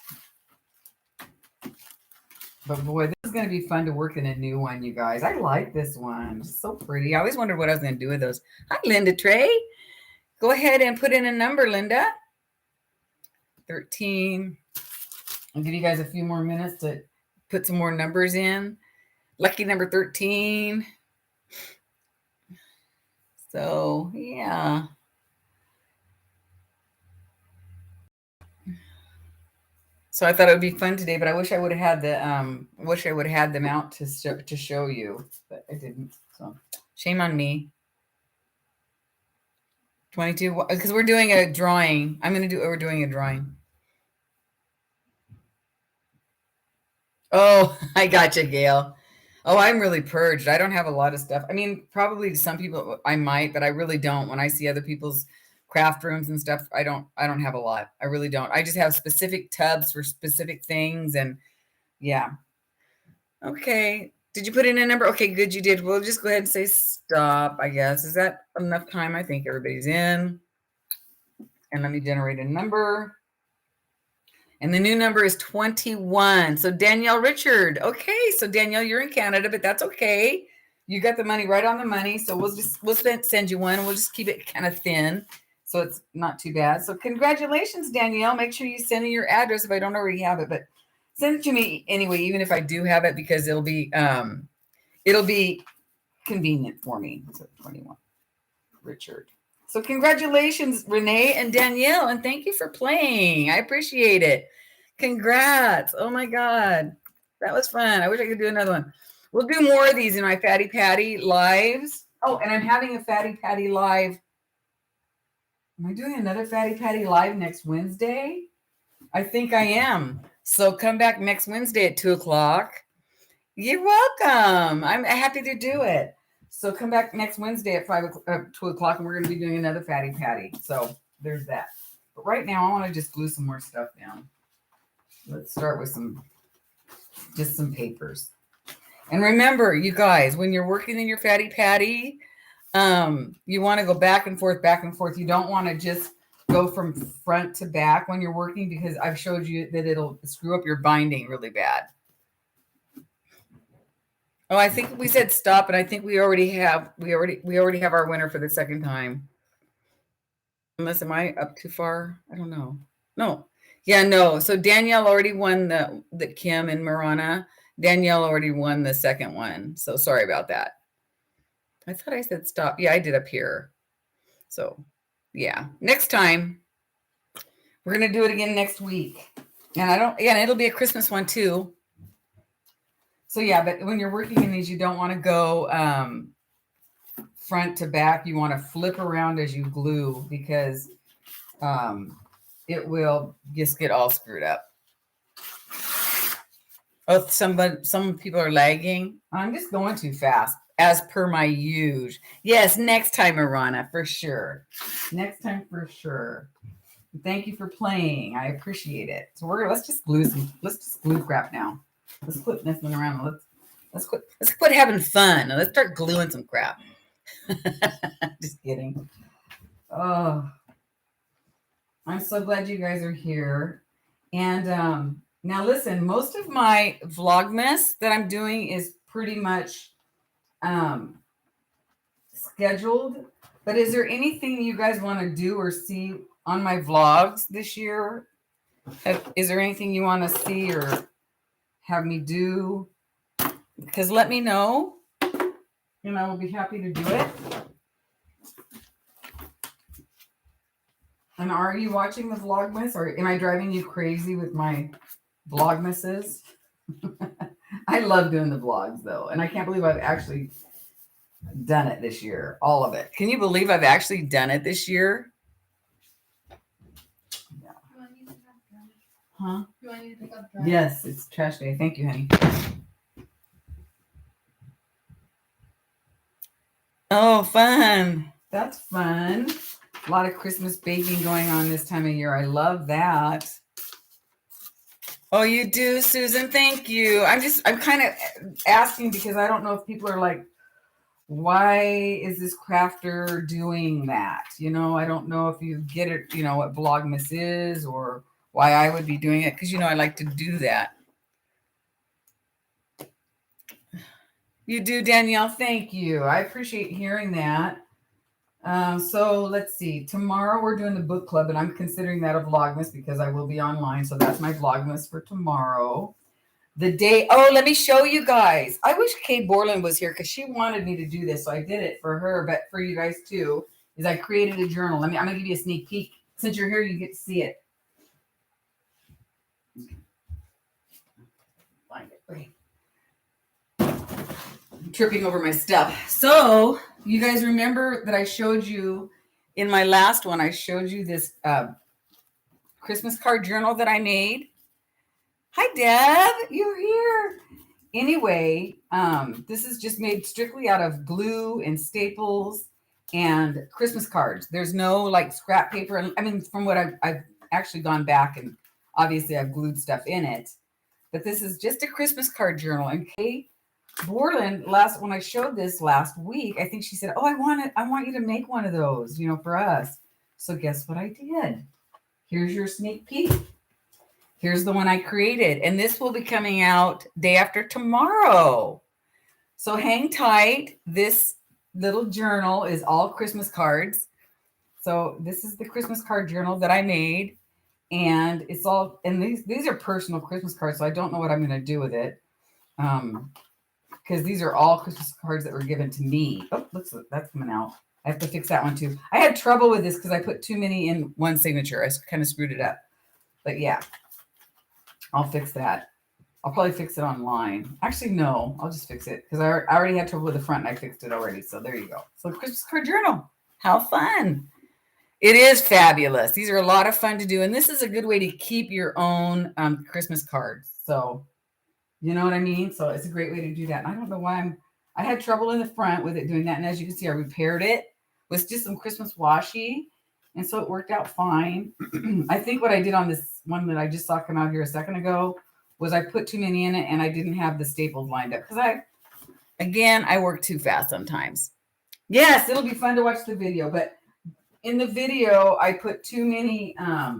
boy, this is going to be fun to work in a new one, you guys. I like this one. It's so pretty. I always wondered what I was going to do with those. Hi, Linda Trey. Go ahead and put in a number, Linda. 13. I'll give you guys a few more minutes to put some more numbers in. Lucky number 13. So, yeah. So I thought it would be fun today, but I wish I would have had them out to show you, but I didn't. So shame on me. 22, because we're doing a drawing. We're doing a drawing. Oh, I gotcha, Gail. Oh, I'm really purged. I don't have a lot of stuff. I mean, probably to some people I might, but I really don't. When I see other people's craft rooms and stuff, I don't have a lot. I really don't. I just have specific tubs for specific things, and yeah. Okay. Did you put in a number? Okay, good. You did. We'll just go ahead and say stop, I guess. Is that enough time? I think everybody's in. And let me generate a number. And the new number is 21. So Danielle Richard. Okay. So Danielle, you're in Canada, but that's okay. You got the money right on the money. So we'll send you one. We'll just keep it kind of thin, so it's not too bad. So congratulations, Danielle. Make sure you send me your address if I don't already have it, but send it to me anyway, even if I do have it, because it'll be convenient for me. So 21, Richard. So congratulations, Renee and Danielle, and thank you for playing. I appreciate it. Congrats. Oh my God. That was fun. I wish I could do another one. We'll do more of these in my Fatty Patty lives. Oh, and I'm having a Fatty Patty live. Am I doing another Fatty Patty live next Wednesday? I think I am. So come back next Wednesday at 2:00. You're welcome. I'm happy to do it. So come back next Wednesday at 2:00, and we're going to be doing another Fatty Patty. So there's that. But right now, I want to just glue some more stuff down. Let's start with some papers. And remember, you guys, when you're working in your Fatty Patty, you want to go back and forth, back and forth. You don't want to just go from front to back when you're working, because I've showed you that it'll screw up your binding really bad. Oh, I think we said stop, and I think we already have our winner for the second time. Unless, am I up too far? I don't know. No. Yeah, no. So Danielle already won the Kim and Marana. Danielle already won the second one. So sorry about that. I thought I said stop. Yeah, I did up here. So yeah, next time we're going to do it again next week. And it'll be a Christmas one too. So yeah, but when you're working in these, you don't want to go front to back. You want to flip around as you glue, because it will just get all screwed up. Oh, some people are lagging. I'm just going too fast, as per my usual. Yes, next time, Marana, for sure. Next time for sure. Thank you for playing. I appreciate it. So let's just glue crap now. Let's quit messing around. Let's quit having fun. Let's start gluing some crap. Just kidding. Oh, I'm so glad you guys are here. And now listen, most of my Vlogmas that I'm doing is pretty much scheduled. But is there anything you guys want to do or see on my vlogs this year? Is there anything you want to see or have me do? Because let me know, and I will be happy to do it. And are you watching the Vlogmas, or am I driving you crazy with my Vlogmases? I love doing the vlogs though. And I can't believe I've actually done it this year. All of it. Can you believe I've actually done it this year? Yeah. Huh? Do I need to pick up trash? Yes, it's trash day. Thank you, honey. Oh, fun. That's fun. A lot of Christmas baking going on this time of year. I love that. Oh, you do, Susan. Thank you. I'm kind of asking because I don't know if people are like, why is this crafter doing that? You know, I don't know if you get it, you know, what Vlogmas is or why I would be doing it. Because, you know, I like to do that. You do, Danielle. Thank you. I appreciate hearing that. So let's see. Tomorrow we're doing the book club, and I'm considering that a Vlogmas because I will be online. So that's my Vlogmas for tomorrow. The day. Oh, let me show you guys. I wish Kay Borland was here because she wanted me to do this, so I did it for her, but for you guys too. Is I created a journal. I'm gonna give you a sneak peek. Since you're here, you get to see it. Find it. Okay. I'm tripping over my stuff. So you guys remember that I showed you in my last one, I showed you this Christmas card journal that I made. Hi, Deb. You're here. Anyway, this is just made strictly out of glue and staples and Christmas cards. There's no like scrap paper. I mean, from what I've actually gone back and obviously I've glued stuff in it. But this is just a Christmas card journal. And Kate Borland, when I showed this last week, I think she said, "Oh, I want you to make one of those, you know, for us." So guess what I did? Here's your sneak peek. Here's the one I created. And this will be coming out day after tomorrow. So hang tight. This little journal is all Christmas cards. So this is the Christmas card journal that I made. And it's all, and these are personal Christmas cards. So I don't know what I'm going to do with it. Because these are all Christmas cards that were given to me. Oh, looks, that's coming out. I have to fix that one too. I had trouble with this because I put too many in one signature. I kind of screwed it up. But yeah, I'll fix that. I'll probably fix it online. Actually, no, I'll just fix it because I already had trouble with the front and I fixed it already. So there you go. So Christmas card journal. How fun. It is fabulous. These are a lot of fun to do. And this is a good way to keep your own Christmas cards. So, you know what I mean? So it's a great way to do that. And I don't know why I had trouble in the front with it doing that. And as you can see, I repaired it with just some Christmas washi. And so it worked out fine. I think what I did on this one that I just saw come out here a second ago was I put too many in it and I didn't have the staples lined up. Because I work too fast sometimes. Yes, it'll be fun to watch the video. But in the video, I put too many, I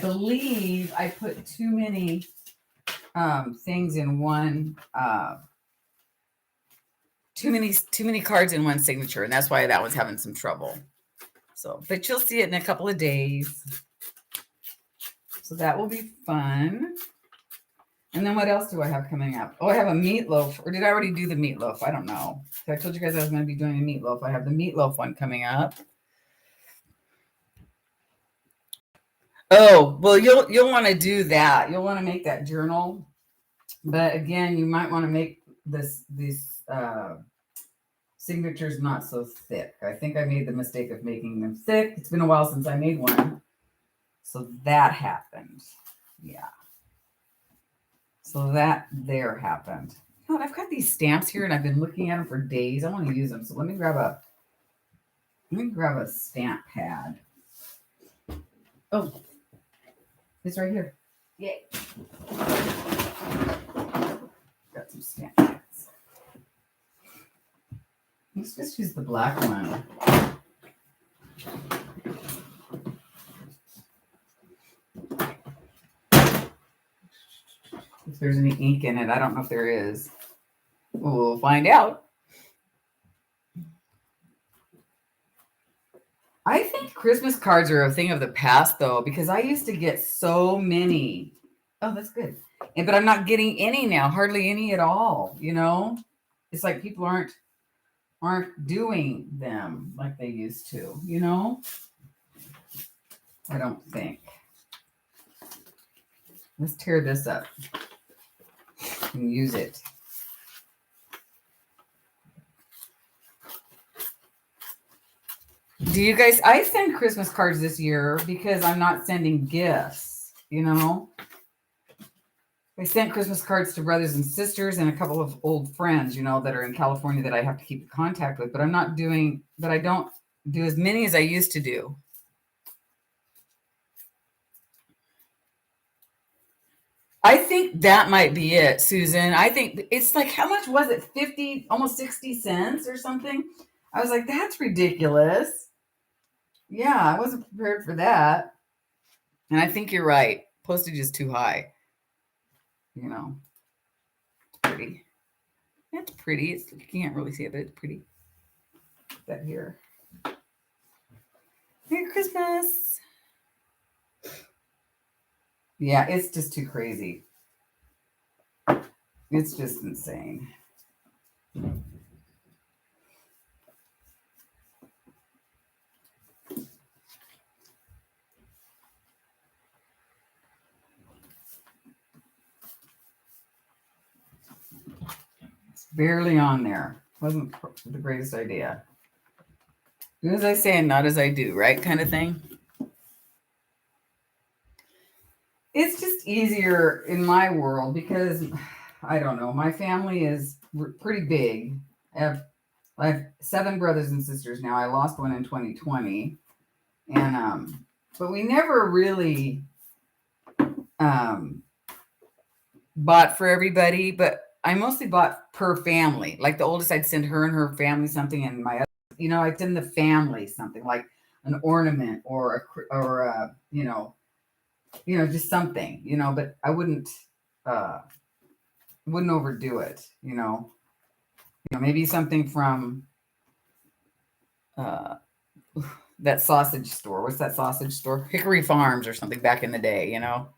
believe I put too many things in one, too many cards in one signature. And that's why that was having some trouble. So, but you'll see it in a couple of days. So that will be fun. And then what else do I have coming up? Oh, I have a meatloaf. Or did I already do the meatloaf? I don't know. I told you guys I was going to be doing a meatloaf. I have the meatloaf one coming up. Oh, well, you'll want to do that. You'll want to make that journal. But again, you might want to make these signatures not so thick. I think I made the mistake of making them thick. It's been a while since I made one. So that happened. Yeah. So that there happened. You know, I've got these stamps here and I've been looking at them for days. I want to use them. So let me grab a stamp pad. Oh, it's right here. Yay. Got some stamp pads. Let's just use the black one. If there's any ink in it, I don't know if there is. We'll find out. I think Christmas cards are a thing of the past, though, because I used to get so many. Oh, that's good. But I'm not getting any now, hardly any at all. You know, it's like people aren't doing them like they used to. You know, I don't think. Let's tear this up. and use it. Do you guys, I send Christmas cards this year because I'm not sending gifts, you know? I sent Christmas cards to brothers and sisters and a couple of old friends, you know, that are in California that I have to keep in contact with, but I don't do as many as I used to do. I think that might be it, Susan. I think it's like, how much was it? 50, almost 60 cents or something? I was like, that's ridiculous. Yeah, I wasn't prepared for that. And I think you're right. Postage is too high. You know, it's pretty. It's pretty. You can't really see it, but it's pretty. Put that here. Merry Christmas. Yeah, it's just too crazy. It's just insane. It's barely on there. Wasn't the greatest idea. Do as I say and not as I do, right? Kind of thing. It's just easier in my world because I don't know. My family is pretty big. I have 7 brothers and sisters now. I lost one in 2020, and but we never really bought for everybody. But I mostly bought per family. Like the oldest, I'd send her and her family something, and my other, you know, I'd send the family something like an ornament or just something, you know. But I wouldn't overdo it, you know. Maybe something from that sausage store. What's that sausage store? Hickory Farms or something back in the day, you know.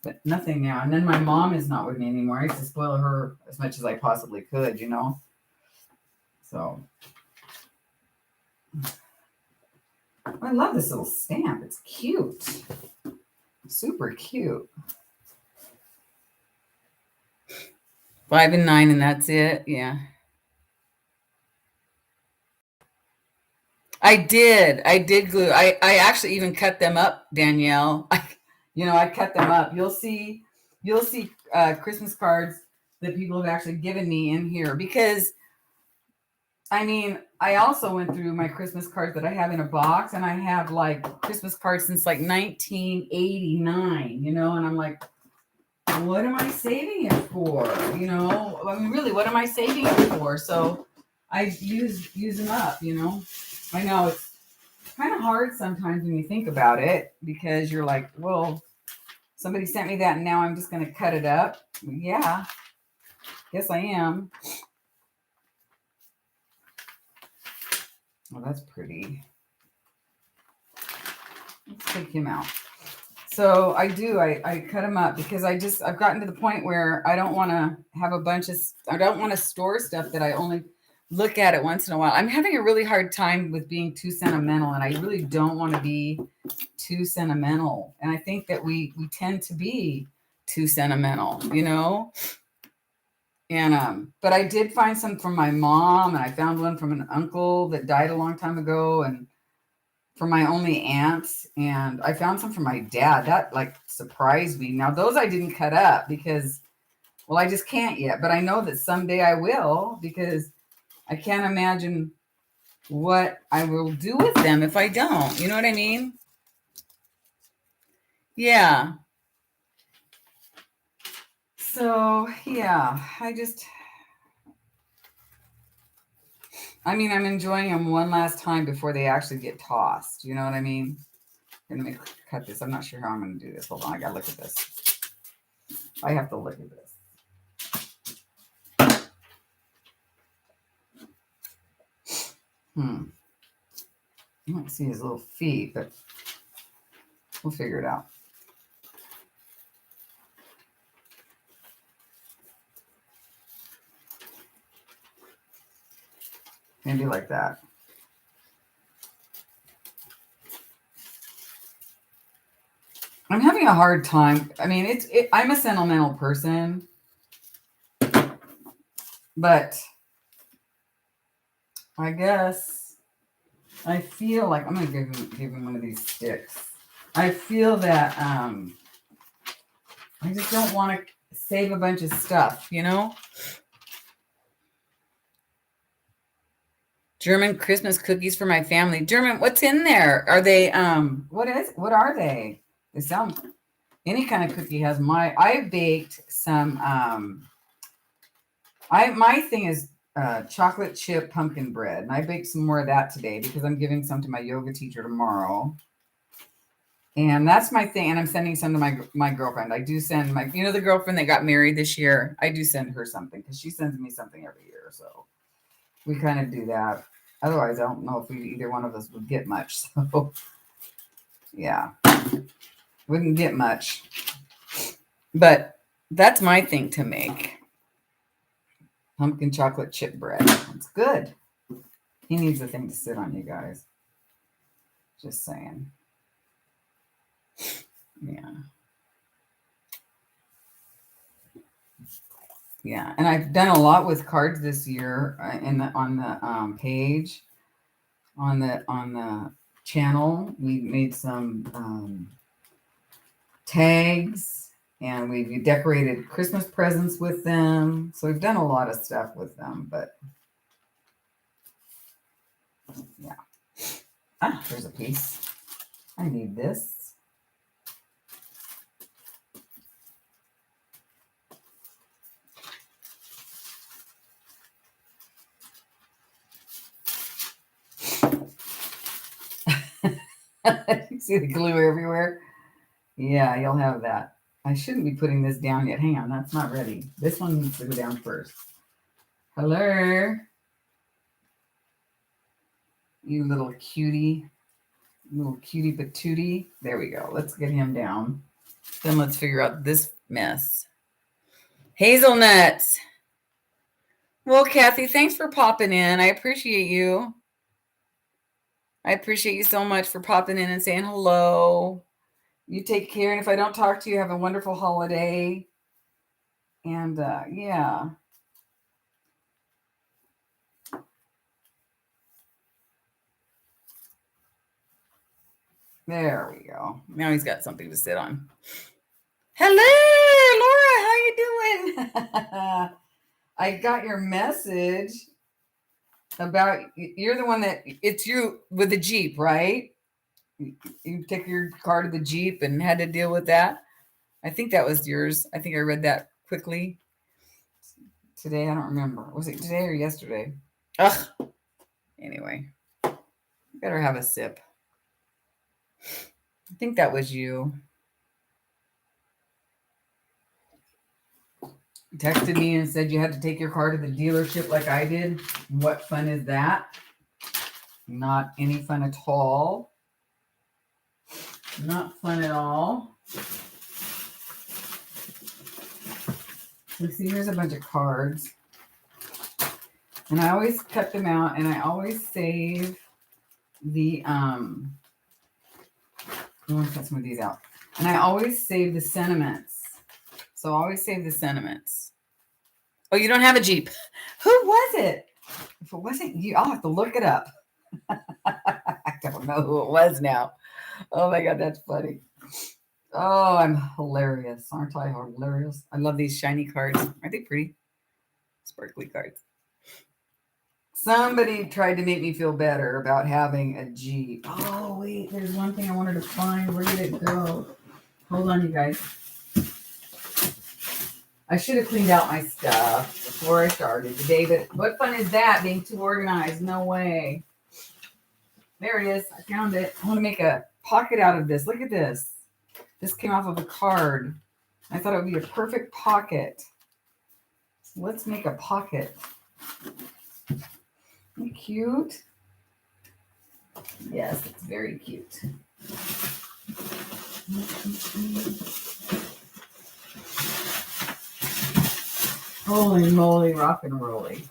But nothing now. And then my mom is not with me anymore. I used to spoil her as much as I possibly could, you know. So I love this little stamp. It's cute. Super cute. 5 and 9, and that's it. Yeah. I did glue. I actually even cut them up, Danielle. I cut them up. You'll see Christmas cards that people have actually given me in here because I mean, I also went through my Christmas cards that I have in a box, and I have like Christmas cards since like 1989, you know, and I'm like, what am I saving it for? You know, I mean, really, what am I saving it for? So I use them up, you know. I know it's kind of hard sometimes when you think about it because you're like, well, somebody sent me that and now I'm just going to cut it up. Yeah, yes, I am. Well, that's pretty. Let's take him out. So I cut him up because I've gotten to the point where I don't want to have I don't want to store stuff that I only look at it once in a while. I'm having a really hard time with being too sentimental, and I really don't want to be too sentimental. And I think that we tend to be too sentimental, you know. And but I did find some from my mom, and I found one from an uncle that died a long time ago, and from my only aunt, and I found some from my dad. That like surprised me. Now those I didn't cut up because, well, I just can't yet. But I know that someday I will because I can't imagine what I will do with them if I don't. You know what I mean? Yeah. So, yeah, I'm enjoying them one last time before they actually get tossed. You know what I mean? Let me cut this. I'm not sure how I'm going to do this. Hold on. I got to look at this. I have to look at this. I don't see his little feet, but we'll figure it out. Maybe like that. I'm having a hard time. I mean, I'm a sentimental person, But I guess I feel like I'm gonna give him one of these sticks. I feel that I just don't want to save a bunch of stuff, you know? German Christmas cookies for my family. German, what's in there? Are they what are they? They sound any kind of cookie has I baked some my thing is chocolate chip pumpkin bread, and I baked some more of that today because I'm giving some to my yoga teacher tomorrow. And that's my thing. And I'm sending some to my girlfriend. I do send the girlfriend that got married this year. I do send her something because she sends me something every year. So we kind of do that. Otherwise, I don't know if either one of us would get much. So yeah, wouldn't get much. But that's my thing to make. Pumpkin chocolate chip bread. It's good. He needs a thing to sit on, you guys. Just saying. Yeah. Yeah, and I've done a lot with cards this year on the page, on the channel. We made some tags, and we decorated Christmas presents with them. So we've done a lot of stuff with them, but yeah. Ah, there's a piece. I need this. You see the glue everywhere? Yeah, you'll have that. I shouldn't be putting this down yet. Hang on, that's not ready. This one needs to go down first. Hello? You little cutie patootie. There we go. Let's get him down. Then let's figure out this mess. Hazelnuts. Well, Kathy, thanks for popping in. I appreciate you. I appreciate you so much for popping in and saying hello. You take care. And if I don't talk to you, have a wonderful holiday. And yeah. There we go. Now he's got something to sit on. Hello, Laura. How you doing? I got your message about you're the one that it's you with the Jeep, right? You took your car to the Jeep and had to deal with that. I think that was yours. I think I read that quickly today. I don't remember. Was it today or yesterday? Ugh. Anyway, better have a sip. I think that was you. You texted me and said you had to take your car to the dealership like I did. What fun is that? Not any fun at all. Not fun at all. Let's see, here's a bunch of cards. And I always cut them out and I always save the I want to cut some of these out. And I always save the sentiments. So I always save the sentiments. Oh, you don't have a Jeep. Who was it? If it wasn't you, I'll have to look it up. I don't know who it was now. Oh my God, that's funny. Oh, I'm hilarious. Aren't I hilarious? I love these shiny cards. Aren't they pretty? Sparkly cards. Somebody tried to make me feel better about having a Jeep. Oh, wait, there's one thing I wanted to find. Where did it go? Hold on, you guys. I should have cleaned out my stuff before I started today, but what fun is that, being too organized? No way. There it is. I found it. I want to make a pocket out of this. Look at this. This came off of a card. I thought it would be a perfect pocket. Let's make a pocket. Isn't it cute? Yes, it's very cute. Holy moly, rock and rolly.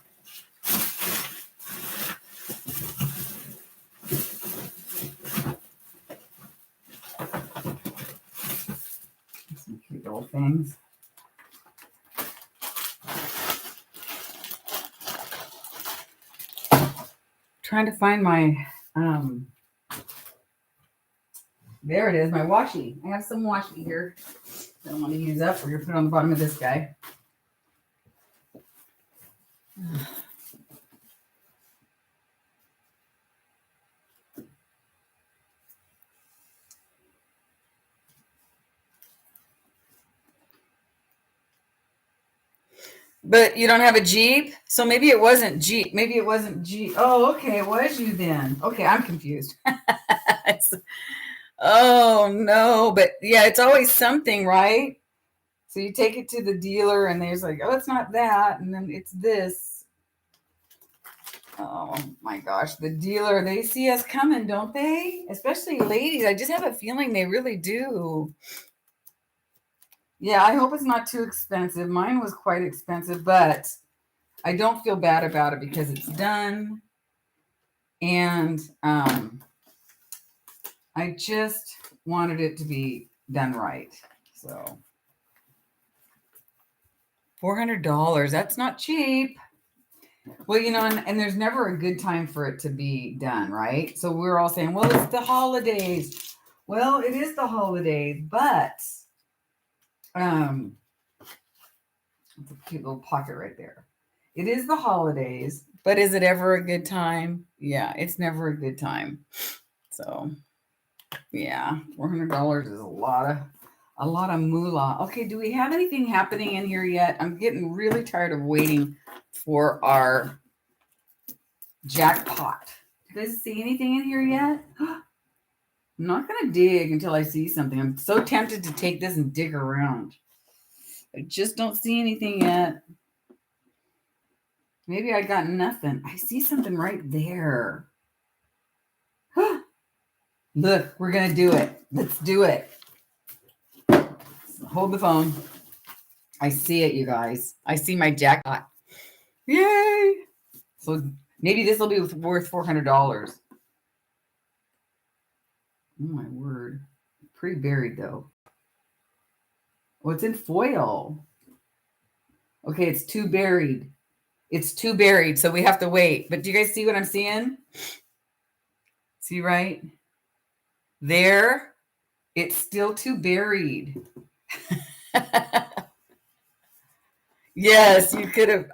Some cute little things. trying to find my, there it is, my washi. I have some washi here that I want to use up. We're going to put it on the bottom of this guy. But you don't have a Jeep? So maybe it wasn't Jeep. Maybe it wasn't Jeep. Oh, okay. It was you then. Okay, I'm confused. Oh, no. But yeah, it's always something, right? So you take it to the dealer and there's like, oh, it's not that. And then it's this. Oh my gosh. The dealer, they see us coming, don't they? Especially ladies. I just have a feeling they really do. Yeah, I hope it's not too expensive. Mine was quite expensive, but I don't feel bad about it because it's done. And I just wanted it to be done right. So $400, that's not cheap. Well, you know, and there's never a good time for it to be done, right? So we're all saying, well, it's the holidays. Well, it is the holidays, but it's a cute little pocket right there. It is the holidays, but is it ever a good time? Yeah, it's never a good time. So yeah, $400 is a lot of moolah. Okay, do we have anything happening in here yet? I'm getting really tired of waiting for our jackpot. Do you guys see anything in here yet? I'm not going to dig until I see something. I'm so tempted to take this and dig around. I just don't see anything yet. Maybe I got nothing. I see something right there. Look, we're going to do it. Let's do it. Hold the phone. I see it, you guys. I see my jackpot. Yay! So maybe this will be worth $400. Oh, my word. Pretty buried, though. Oh, it's in foil. Okay, it's too buried. It's too buried, so we have to wait. But do you guys see what I'm seeing? See right there? It's still too buried. Yes, you could have.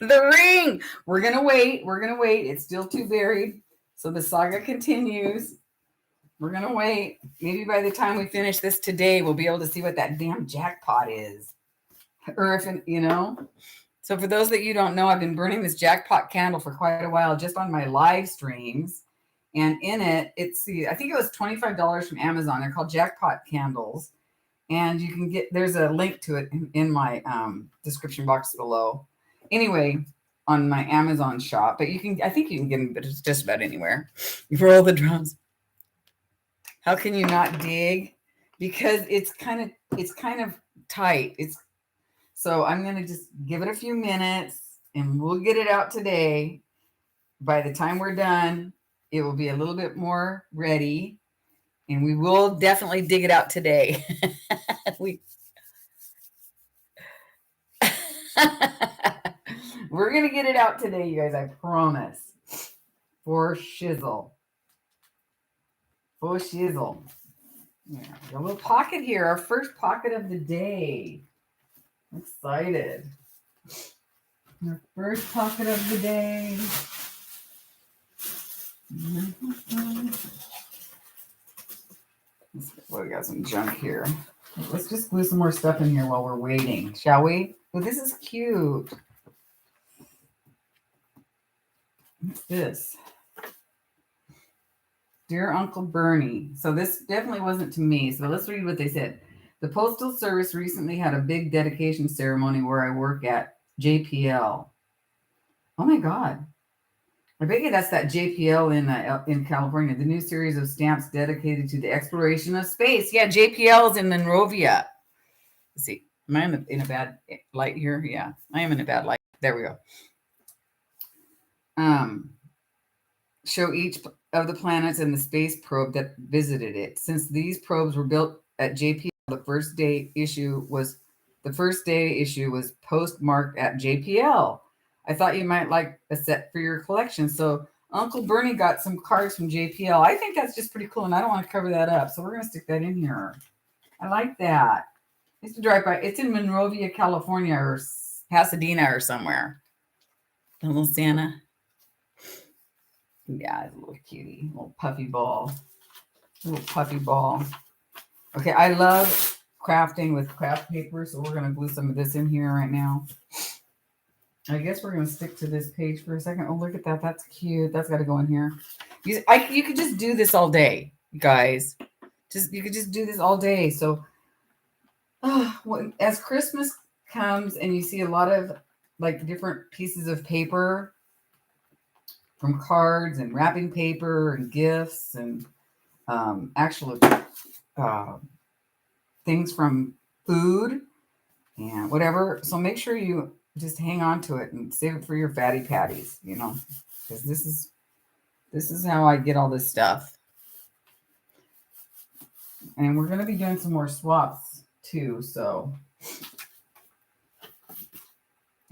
The ring. We're going to wait. We're going to wait. It's still too buried. So the saga continues. We're going to wait. Maybe by the time we finish this today, we'll be able to see what that damn jackpot is. Or if, you know. So for those that you don't know, I've been burning this jackpot candle for quite a while just on my live streams. And in it, I think it was $25 from Amazon. They're called Jackpot candles. And you can there's a link to it in my description box below. Anyway, on my Amazon shop, but I think you can get them just about anywhere. You roll the drums. How can you not dig? Because it's kind of tight. So I'm going to just give it a few minutes and we'll get it out today. By the time we're done, it will be a little bit more ready. And we will definitely dig it out today. We're going to get it out today, you guys. I promise. For shizzle. For shizzle. Yeah, a little pocket here. Our first pocket of the day. I'm excited. Our first pocket of the day. We got some junk here. Let's just glue some more stuff in here while we're waiting, shall we? Oh, this is cute. What's this? Dear Uncle Bernie. So this definitely wasn't to me. So let's read what they said. The Postal Service recently had a big dedication ceremony where I work at JPL. Oh my God. I bet you that's that JPL in California, the new series of stamps dedicated to the exploration of space. Yeah, JPL is in Monrovia. Let's see. Am I in a bad light here? Yeah, I am in a bad light. There we go. Show each of the planets and the space probe that visited it. Since these probes were built at JPL, the first day issue was postmarked at JPL. I thought you might like a set for your collection. So, Uncle Bernie got some cards from JPL. I think that's just pretty cool, and I don't want to cover that up, so we're going to stick that in here. I like that. I used to drive by. It's in Monrovia, California, or Pasadena, or somewhere. The little Santa. Yeah, it's a little cutie, little puffy ball. Little puffy ball. Okay, I love crafting with craft paper, so we're going to glue some of this in here right now. I guess we're going to stick to this page for a second. Oh, look at that. That's cute. That's got to go in here. You could just do this all day, you guys. You could just do this all day. So as Christmas comes and you see a lot of like different pieces of paper from cards and wrapping paper and gifts and actual things from food and whatever. So make sure you just hang on to it and save it for your fatty patties, because this is how I get all this stuff. And we're going to be doing some more swaps too. So,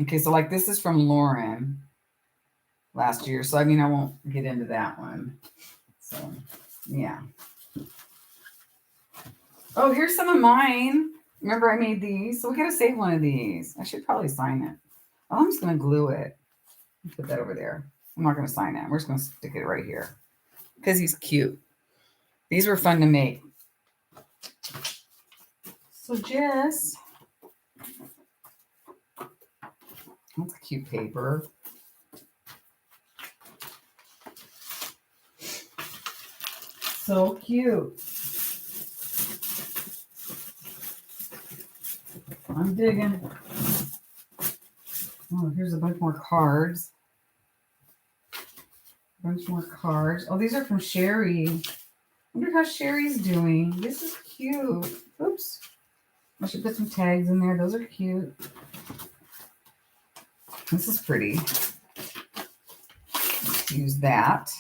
okay. So like this is from Lauren last year. So, I mean, I won't get into that one. So yeah. Oh, here's some of mine. Remember I made these? So we got to save one of these. I should probably sign it. Oh, I'm just going to glue it. Put that over there. I'm not going to sign it. We're just going to stick it right here because he's cute. These were fun to make. So Jess, that's cute paper. So cute. I'm digging. Oh, here's a bunch more cards. Oh, these are from Sherry. I wonder how Sherry's doing. This is cute. Oops. I should put some tags in there. Those are cute. This is pretty. Let's use that.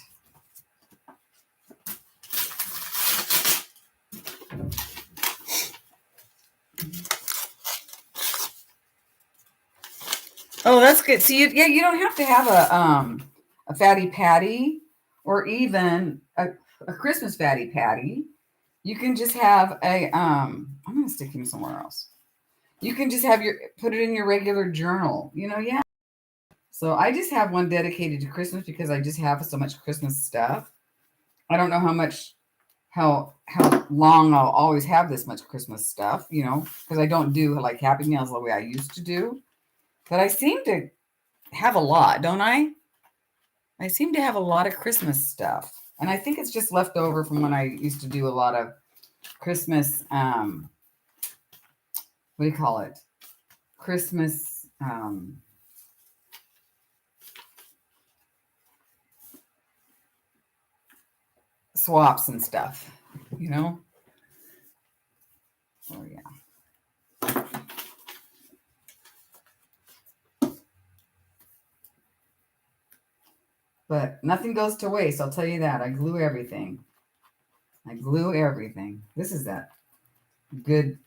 Oh, that's good. See, you don't have to have a fatty patty or even a Christmas fatty patty. You can just have I'm going to stick him somewhere else. You can just put it in your regular journal, yeah. So I just have one dedicated to Christmas because I just have so much Christmas stuff. I don't know how long I'll always have this much Christmas stuff, because I don't do like Happy Meals the way I used to do. But I seem to have a lot, don't I? I seem to have a lot of Christmas stuff. And I think it's just left over from when I used to do a lot of Christmas, what do you call it? Christmas, swaps and stuff, Oh, yeah. But nothing goes to waste. I'll tell you that. I glue everything. This is that good,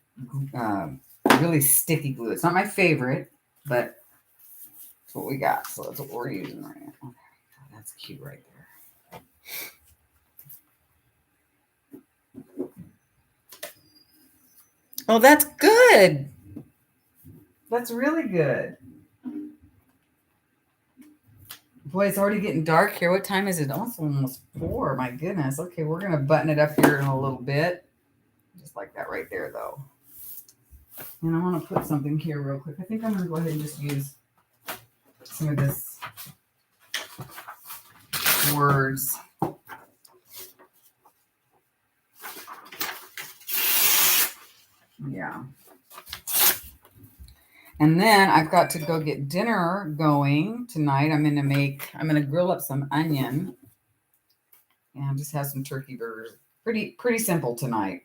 really sticky glue. It's not my favorite, but it's what we got. So that's what we're using right now. Okay. That's cute right there. Oh, that's good. That's really good. Boy, it's already getting dark here. What time is it? Oh, it's almost 4. My goodness. Okay, we're going to button it up here in a little bit. Just like that right there, though. And I want to put something here real quick. I think I'm going to go ahead and just use some of this words. Yeah. And then I've got to go get dinner going tonight. I'm going to grill up some onion and just have some turkey burgers. Pretty simple tonight.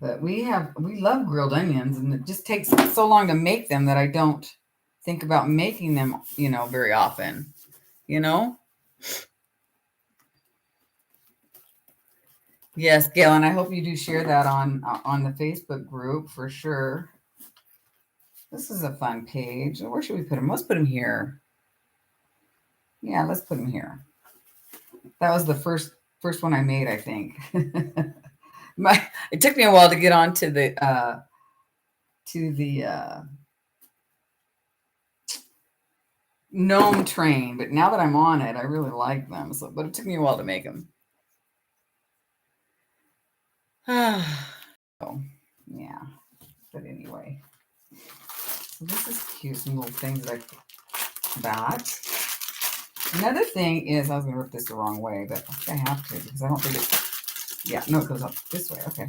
But we love grilled onions, and it just takes so long to make them that I don't think about making them, very often, Yes, Gail, and I hope you do share that on the Facebook group for sure. This is a fun page. Where should we put them? Let's put them here. Yeah, let's put them here. That was the first one I made, I think. It took me a while to get on to the gnome train, but now that I'm on it, I really like them. So, but it took me a while to make them. Oh, yeah. But anyway, so this is cute. Some little things like that. Another thing is, I was going to rip this the wrong way, but I think I have to because I don't think it's. Yeah, no, it goes up this way. Okay.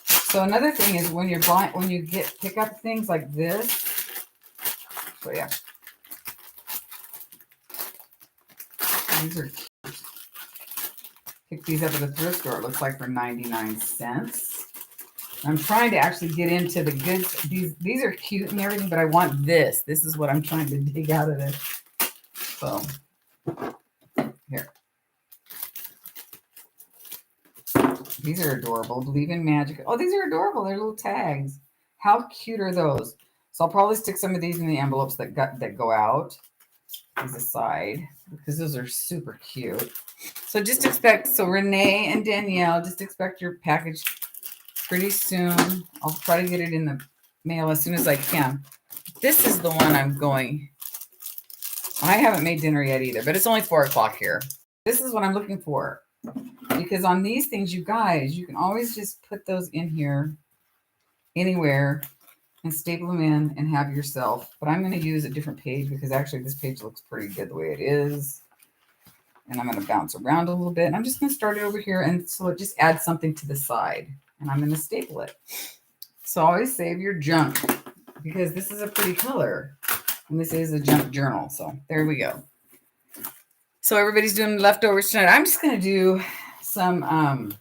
So another thing is when you're buying, when you pick up things like this. So yeah, these are cute. Pick these up at the thrift store. It looks like for 99 cents. I'm trying to actually get into the goods. These are cute and everything, but I want this. This is what I'm trying to dig out of this. So here. These are adorable. Believe in magic. Oh, these are adorable. They're little tags. How cute are those? So I'll probably stick some of these in the envelopes that go out as a side because those are super cute. So just expect, so Renee and Danielle, just expect your package pretty soon. I'll try to get it in the mail as soon as I can. This is the one I'm going. I haven't made dinner yet either, but it's only 4 o'clock here. This is what I'm looking for. Because on these things, you guys, you can always just put those in here anywhere and staple them in and have yourself. But I'm going to use a different page because actually this page looks pretty good the way it is. And I'm going to bounce around a little bit. And I'm just going to start it over here. And so it just adds something to the side. And I'm going to staple it. So always save your junk because this is a pretty color. And this is a junk journal. So there we go. So everybody's doing leftovers tonight. I'm just going to do some,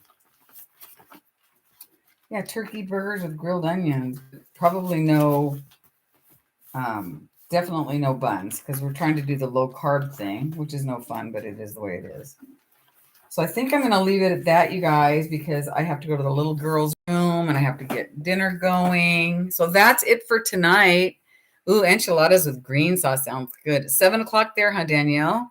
turkey burgers with grilled onions. Probably no, definitely no buns because we're trying to do the low carb thing, which is no fun, but it is the way it is. So I think I'm going to leave it at that, you guys, because I have to go to the little girl's room and I have to get dinner going. So that's it for tonight. Ooh, enchiladas with green sauce sounds good. 7 o'clock there, huh, Danielle?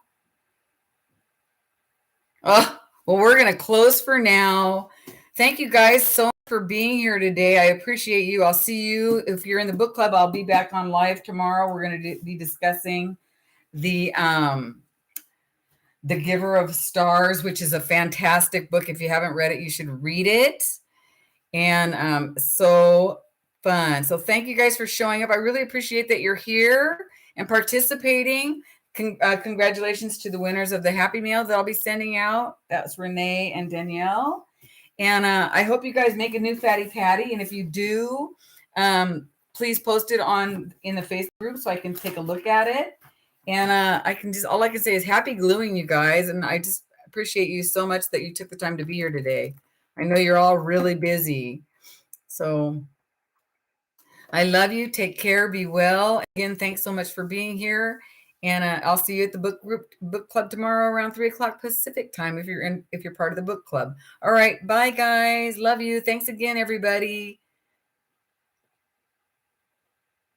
Oh, well, we're going to close for now. Thank you guys so much for being here today. I appreciate you. I'll see you. If you're in the book club, I'll be back on live tomorrow. We're going to be discussing the Giver of Stars, which is a fantastic book. If you haven't read it, you should read it. And so fun. So thank you guys for showing up. I really appreciate that you're here and participating. Congratulations to the winners of the Happy Meal that I'll be sending out. That's Renee and Danielle. And I hope you guys make a new Fatty Patty. And if you do, please post it in the Facebook group so I can take a look at it. And all I can say is happy gluing, you guys. And I just appreciate you so much that you took the time to be here today. I know you're all really busy. So I love you. Take care. Be well. Again, thanks so much for being here. And I'll see you at the book club tomorrow around 3 o'clock Pacific time if you're part of the book club. All right. Bye, guys. Love you. Thanks again, everybody.